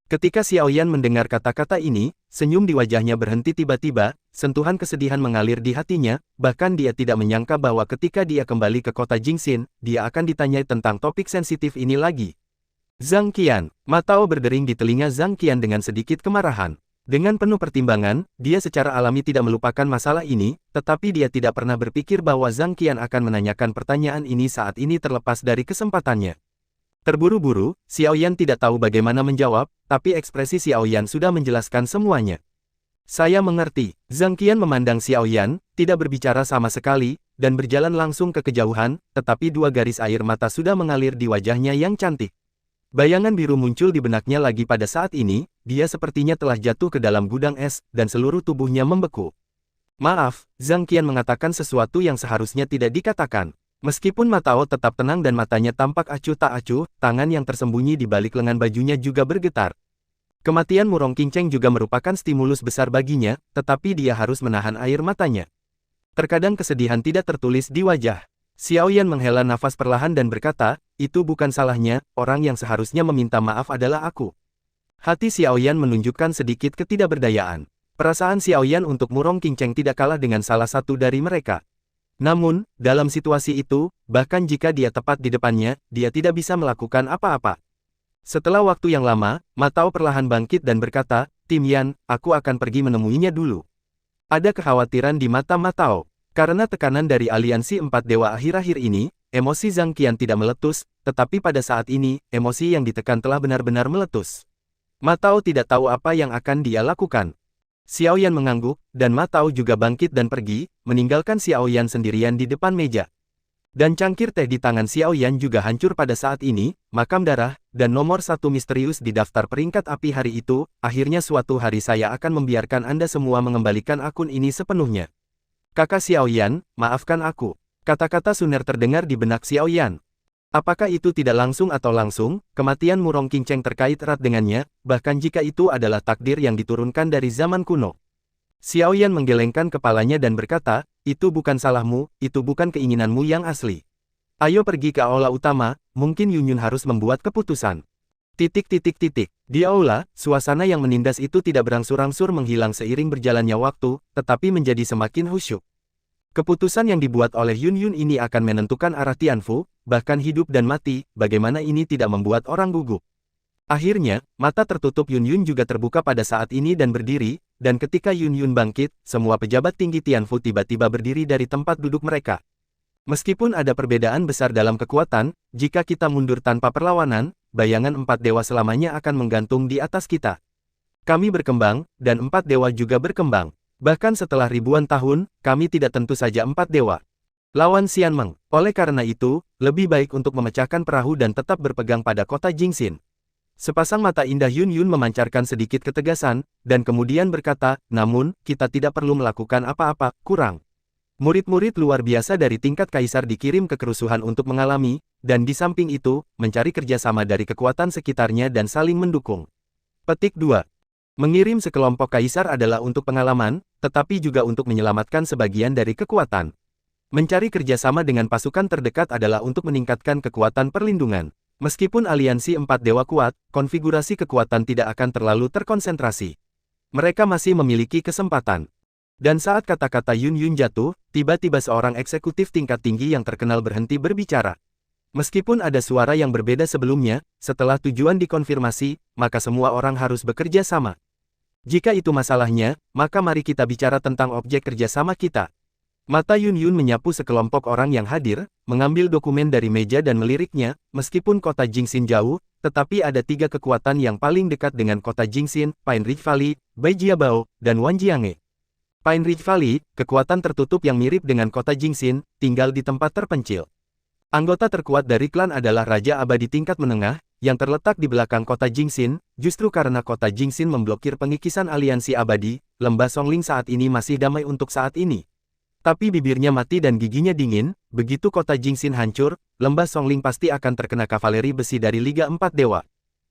Ketika Xiao Yan mendengar kata-kata ini, senyum di wajahnya berhenti tiba-tiba, sentuhan kesedihan mengalir di hatinya, bahkan dia tidak menyangka bahwa ketika dia kembali ke kota Jingxin, dia akan ditanyai tentang topik sensitif ini lagi. Zhang Qian, Matao berdering di telinga Zhang Qian dengan sedikit kemarahan. Dengan penuh pertimbangan, dia secara alami tidak melupakan masalah ini, tetapi dia tidak pernah berpikir bahwa Zhang Qian akan menanyakan pertanyaan ini saat ini terlepas dari kesempatannya. Terburu-buru, Xiao Yan tidak tahu bagaimana menjawab, tapi ekspresi Xiao Yan sudah menjelaskan semuanya. Saya mengerti. Zhang Qian memandang Xiao Yan, tidak berbicara sama sekali, dan berjalan langsung ke kejauhan, tetapi dua garis air mata sudah mengalir di wajahnya yang cantik. Bayangan biru muncul di benaknya lagi pada saat ini, dia sepertinya telah jatuh ke dalam gudang es, dan seluruh tubuhnya membeku. Maaf, Zhang Qian mengatakan sesuatu yang seharusnya tidak dikatakan. Meskipun Matao tetap tenang dan matanya tampak acuh tak acuh, tangan yang tersembunyi di balik lengan bajunya juga bergetar. Kematian Murong King Cheng juga merupakan stimulus besar baginya, tetapi dia harus menahan air matanya. Terkadang kesedihan tidak tertulis di wajah. Xiao Yan menghela nafas perlahan dan berkata, itu bukan salahnya, orang yang seharusnya meminta maaf adalah aku. Hati Xiao Yan menunjukkan sedikit ketidakberdayaan. Perasaan Xiao Yan untuk Murong King Cheng tidak kalah dengan salah satu dari mereka. Namun, dalam situasi itu, bahkan jika dia tepat di depannya, dia tidak bisa melakukan apa-apa. Setelah waktu yang lama, Matao perlahan bangkit dan berkata, Tim Yan, aku akan pergi menemuinya dulu. Ada kekhawatiran di mata Matao. Karena tekanan dari aliansi empat dewa akhir-akhir ini, emosi Zhang Qian tidak meletus, tetapi pada saat ini, emosi yang ditekan telah benar-benar meletus. Matao tidak tahu apa yang akan dia lakukan. Xiao Yan mengangguk, dan Matao juga bangkit dan pergi, meninggalkan Xiao Yan sendirian di depan meja. Dan cangkir teh di tangan Xiao Yan juga hancur pada saat ini, makam darah, dan nomor satu misterius di daftar peringkat api hari itu, akhirnya suatu hari saya akan membiarkan Anda semua mengembalikan akun ini sepenuhnya. Kakak Xiao Yan, maafkan aku. Kata-kata Suner terdengar di benak Xiao Yan. Apakah itu tidak langsung atau langsung, kematian Murong Qingcheng terkait erat dengannya, bahkan jika itu adalah takdir yang diturunkan dari zaman kuno. Xiaoyan menggelengkan kepalanya dan berkata, itu bukan salahmu, itu bukan keinginanmu yang asli. Ayo pergi ke aula utama, mungkin Yunyun harus membuat keputusan. Di aula, suasana yang menindas itu tidak berangsur-angsur menghilang seiring berjalannya waktu, tetapi menjadi semakin khusyuk. Keputusan yang dibuat oleh Yunyun ini akan menentukan arah Tianfu, bahkan hidup dan mati, bagaimana ini tidak membuat orang gugup. Akhirnya, mata tertutup Yunyun juga terbuka pada saat ini dan berdiri, dan ketika Yunyun bangkit, semua pejabat tinggi Tianfu tiba-tiba berdiri dari tempat duduk mereka. Meskipun ada perbedaan besar dalam kekuatan, jika kita mundur tanpa perlawanan, bayangan 4 dewa selamanya akan menggantung di atas kita. Kami berkembang, dan 4 dewa juga berkembang. Bahkan setelah ribuan tahun, kami tidak tentu saja 4 dewa. Lawan Xianmeng. Oleh karena itu, lebih baik untuk memecahkan perahu dan tetap berpegang pada kota Jingxin. Sepasang mata indah Yunyun memancarkan sedikit ketegasan, dan kemudian berkata, namun, kita tidak perlu melakukan apa-apa, kurang. Murid-murid luar biasa dari tingkat kaisar dikirim ke kerusuhan untuk mengalami, dan di samping itu, mencari kerjasama dari kekuatan sekitarnya dan saling mendukung. Petik 2. Mengirim sekelompok kaisar adalah untuk pengalaman, tetapi juga untuk menyelamatkan sebagian dari kekuatan. Mencari kerjasama dengan pasukan terdekat adalah untuk meningkatkan kekuatan perlindungan. Meskipun aliansi 4 dewa kuat, konfigurasi kekuatan tidak akan terlalu terkonsentrasi. Mereka masih memiliki kesempatan. Dan saat kata-kata Yunyun jatuh, tiba-tiba seorang eksekutif tingkat tinggi yang terkenal berhenti berbicara. Meskipun ada suara yang berbeda sebelumnya, setelah tujuan dikonfirmasi, maka semua orang harus bekerja sama. Jika itu masalahnya, maka mari kita bicara tentang objek kerjasama kita. Mata Yunyun menyapu sekelompok orang yang hadir, mengambil dokumen dari meja dan meliriknya, meskipun kota Jingxin jauh, tetapi ada 3 kekuatan yang paling dekat dengan kota Jingxin, Pine Ridge Valley, Baijiabao, dan Wanjiange. Pine Ridge Valley, kekuatan tertutup yang mirip dengan kota Jingxin, tinggal di tempat terpencil. Anggota terkuat dari klan adalah Raja Abadi tingkat menengah, yang terletak di belakang kota Jingxin. Justru karena kota Jingxin memblokir pengikisan aliansi abadi, lembah Songling saat ini masih damai untuk saat ini. Tapi bibirnya mati dan giginya dingin, begitu kota Jingxin hancur, lembah Songling pasti akan terkena kavaleri besi dari Liga 4 Dewa.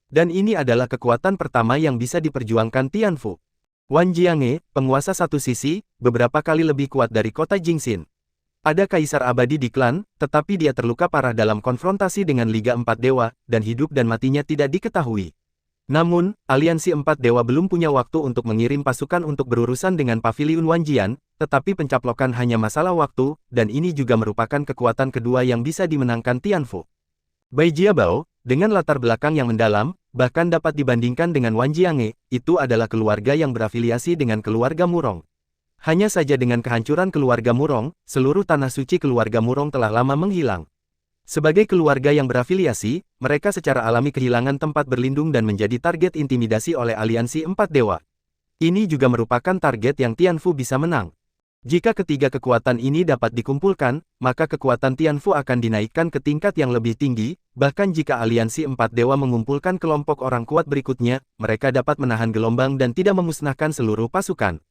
Dan ini adalah kekuatan pertama yang bisa diperjuangkan Tianfu. Wanjiange, penguasa satu sisi, beberapa kali lebih kuat dari kota Jingxin. Ada kaisar abadi di klan, tetapi dia terluka parah dalam konfrontasi dengan Liga 4 Dewa, dan hidup dan matinya tidak diketahui. Namun, aliansi 4 Dewa belum punya waktu untuk mengirim pasukan untuk berurusan dengan Paviliun Wanjian, tetapi pencaplokan hanya masalah waktu, dan ini juga merupakan kekuatan kedua yang bisa dimenangkan Tianfu. Baijiabao, dengan latar belakang yang mendalam, bahkan dapat dibandingkan dengan Wanjiange, itu adalah keluarga yang berafiliasi dengan keluarga Murong. Hanya saja dengan kehancuran keluarga Murong, seluruh tanah suci keluarga Murong telah lama menghilang. Sebagai keluarga yang berafiliasi, mereka secara alami kehilangan tempat berlindung dan menjadi target intimidasi oleh aliansi 4 Dewa. Ini juga merupakan target yang Tianfu bisa menang. Jika ketiga kekuatan ini dapat dikumpulkan, maka kekuatan Tianfu akan dinaikkan ke tingkat yang lebih tinggi, bahkan jika aliansi 4 Dewa mengumpulkan kelompok orang kuat berikutnya, mereka dapat menahan gelombang dan tidak memusnahkan seluruh pasukan.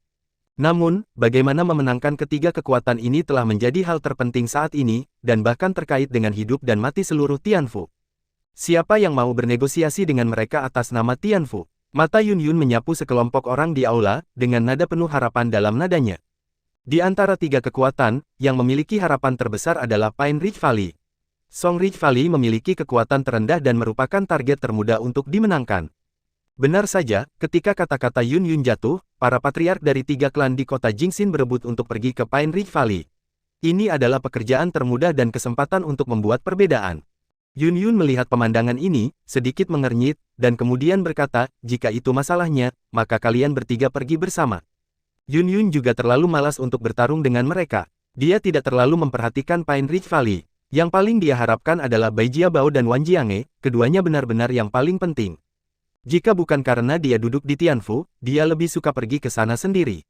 Namun, bagaimana memenangkan ketiga kekuatan ini telah menjadi hal terpenting saat ini, dan bahkan terkait dengan hidup dan mati seluruh Tianfu. Siapa yang mau bernegosiasi dengan mereka atas nama Tianfu? Mata Yunyun menyapu sekelompok orang di aula, dengan nada penuh harapan dalam nadanya. Di antara 3 kekuatan, yang memiliki harapan terbesar adalah Pine Ridge Valley. Song Ridge Valley memiliki kekuatan terendah dan merupakan target termudah untuk dimenangkan. Benar saja, ketika kata-kata Yunyun jatuh, para patriark dari 3 klan di kota Jingxin berebut untuk pergi ke Pine Ridge Valley. Ini adalah pekerjaan termudah dan kesempatan untuk membuat perbedaan. Yunyun melihat pemandangan ini, sedikit mengernyit, dan kemudian berkata, jika itu masalahnya, maka kalian bertiga pergi bersama. Yunyun juga terlalu malas untuk bertarung dengan mereka. Dia tidak terlalu memperhatikan Pine Ridge Valley. Yang paling dia harapkan adalah Baijiabao dan Wanjiange, keduanya benar-benar yang paling penting. Jika bukan karena dia duduk di Tianfu, dia lebih suka pergi ke sana sendiri.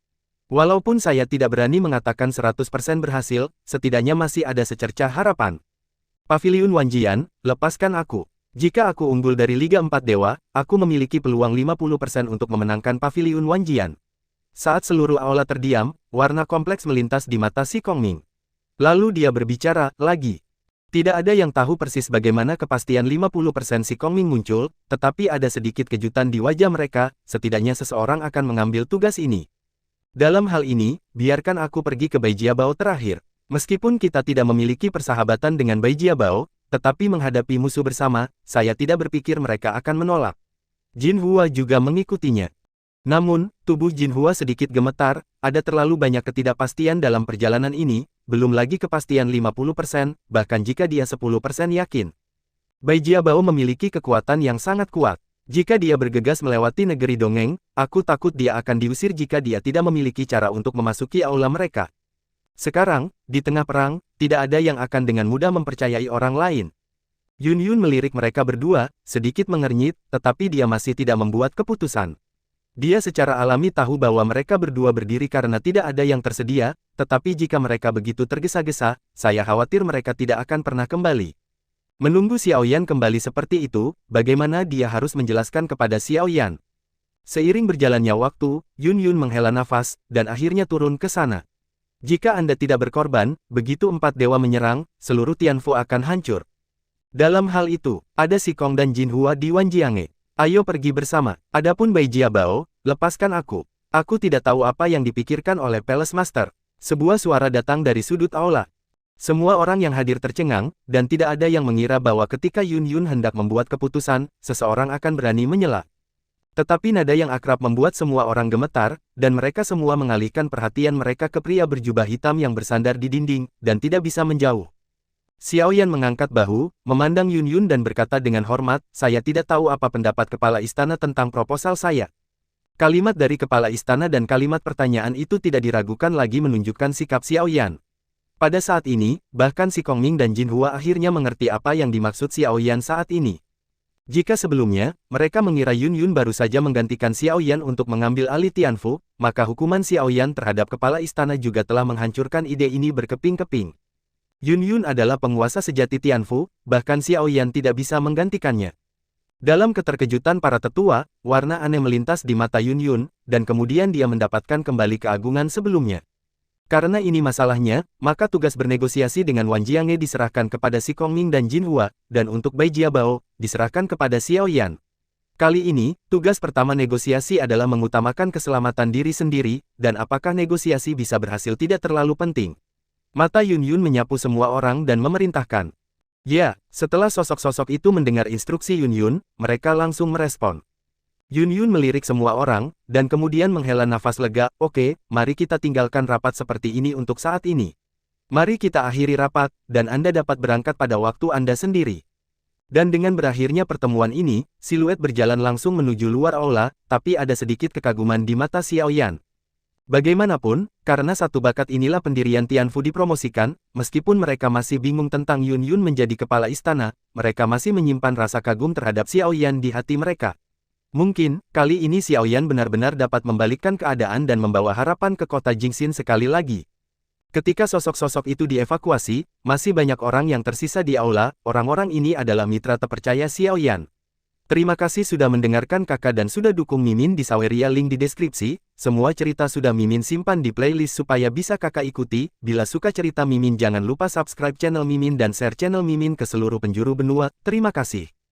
Walaupun saya tidak berani mengatakan 100% berhasil, setidaknya masih ada secercah harapan. Paviliun Wanjian, lepaskan aku. Jika aku unggul dari Liga 4 Dewa, aku memiliki peluang 50% untuk memenangkan Paviliun Wanjian. Saat seluruh aula terdiam, warna kompleks melintas di mata si Kongming. Lalu dia berbicara lagi. Tidak ada yang tahu persis bagaimana kepastian 50% si Kongming muncul, tetapi ada sedikit kejutan di wajah mereka, setidaknya seseorang akan mengambil tugas ini. Dalam hal ini, biarkan aku pergi ke Bai Jiabao terakhir. Meskipun kita tidak memiliki persahabatan dengan Bai Jiabao, tetapi menghadapi musuh bersama, saya tidak berpikir mereka akan menolak. Jin Hua juga mengikutinya. Namun, tubuh Jin Hua sedikit gemetar, ada terlalu banyak ketidakpastian dalam perjalanan ini, belum lagi kepastian 50%, bahkan jika dia 10% yakin. Bai Jiabao memiliki kekuatan yang sangat kuat. Jika dia bergegas melewati negeri dongeng, aku takut dia akan diusir jika dia tidak memiliki cara untuk memasuki aula mereka. Sekarang, di tengah perang, tidak ada yang akan dengan mudah mempercayai orang lain. Yun Yun melirik mereka berdua, sedikit mengernyit, tetapi dia masih tidak membuat keputusan. Dia secara alami tahu bahwa mereka berdua berdiri karena tidak ada yang tersedia, tetapi jika mereka begitu tergesa-gesa, saya khawatir mereka tidak akan pernah kembali. Menunggu Xiao Yan kembali seperti itu, bagaimana dia harus menjelaskan kepada Xiao Yan? Seiring berjalannya waktu, Yun Yun menghela nafas, dan akhirnya turun ke sana. Jika Anda tidak berkorban, begitu 4 dewa menyerang, seluruh Tianfu akan hancur. Dalam hal itu, ada Si Kong dan Jin Hua di Wanjiange. Ayo pergi bersama. Adapun Bai Jiabao, lepaskan aku. Aku tidak tahu apa yang dipikirkan oleh Palace Master. Sebuah suara datang dari sudut aula. Semua orang yang hadir tercengang, dan tidak ada yang mengira bahwa ketika Yun Yun hendak membuat keputusan, seseorang akan berani menyela. Tetapi nada yang akrab membuat semua orang gemetar, dan mereka semua mengalihkan perhatian mereka ke pria berjubah hitam yang bersandar di dinding, dan tidak bisa menjauh. Xiao Yan mengangkat bahu, memandang Yun Yun dan berkata dengan hormat, saya tidak tahu apa pendapat kepala istana tentang proposal saya. Kalimat dari kepala istana dan kalimat pertanyaan itu tidak diragukan lagi menunjukkan sikap Xiao Yan. Pada saat ini, bahkan Si Kongming dan Jin Hua akhirnya mengerti apa yang dimaksud Xiao Yan saat ini. Jika sebelumnya, mereka mengira Yun Yun baru saja menggantikan Xiao Yan untuk mengambil alih Tianfu, maka hukuman Xiao Yan terhadap kepala istana juga telah menghancurkan ide ini berkeping-keping. Yun Yun adalah penguasa sejati Tianfu, bahkan Xiao Yan tidak bisa menggantikannya. Dalam keterkejutan para tetua, warna aneh melintas di mata Yun Yun, dan kemudian dia mendapatkan kembali keagungan sebelumnya. Karena ini masalahnya, maka tugas bernegosiasi dengan Wan Jiange diserahkan kepada Si Kongming dan Jin Hua, dan untuk Bai Jiabao, diserahkan kepada Xiao Yan. Kali ini, tugas pertama negosiasi adalah mengutamakan keselamatan diri sendiri, dan apakah negosiasi bisa berhasil tidak terlalu penting. Mata Yun Yun menyapu semua orang dan memerintahkan. Ya, setelah sosok-sosok itu mendengar instruksi Yun Yun, mereka langsung merespon. Yun Yun melirik semua orang, dan kemudian menghela nafas lega, oke, mari kita tinggalkan rapat seperti ini untuk saat ini. Mari kita akhiri rapat, dan Anda dapat berangkat pada waktu Anda sendiri. Dan dengan berakhirnya pertemuan ini, siluet berjalan langsung menuju luar aula, tapi ada sedikit kekaguman di mata Xiao Yan. Bagaimanapun, karena satu bakat inilah pendirian Tianfu dipromosikan, meskipun mereka masih bingung tentang Yun Yun menjadi kepala istana, mereka masih menyimpan rasa kagum terhadap Xiao Yan di hati mereka. Mungkin, kali ini Xiao Yan benar-benar dapat membalikkan keadaan dan membawa harapan ke kota Jingxin sekali lagi. Ketika sosok-sosok itu dievakuasi, masih banyak orang yang tersisa di aula, orang-orang ini adalah mitra terpercaya Xiao Yan. Terima kasih sudah mendengarkan kakak dan sudah dukung Mimin di Saweria, link di deskripsi. Semua cerita sudah Mimin simpan di playlist supaya bisa kakak ikuti. Bila suka cerita Mimin jangan lupa subscribe channel Mimin dan share channel Mimin ke seluruh penjuru benua. Terima kasih.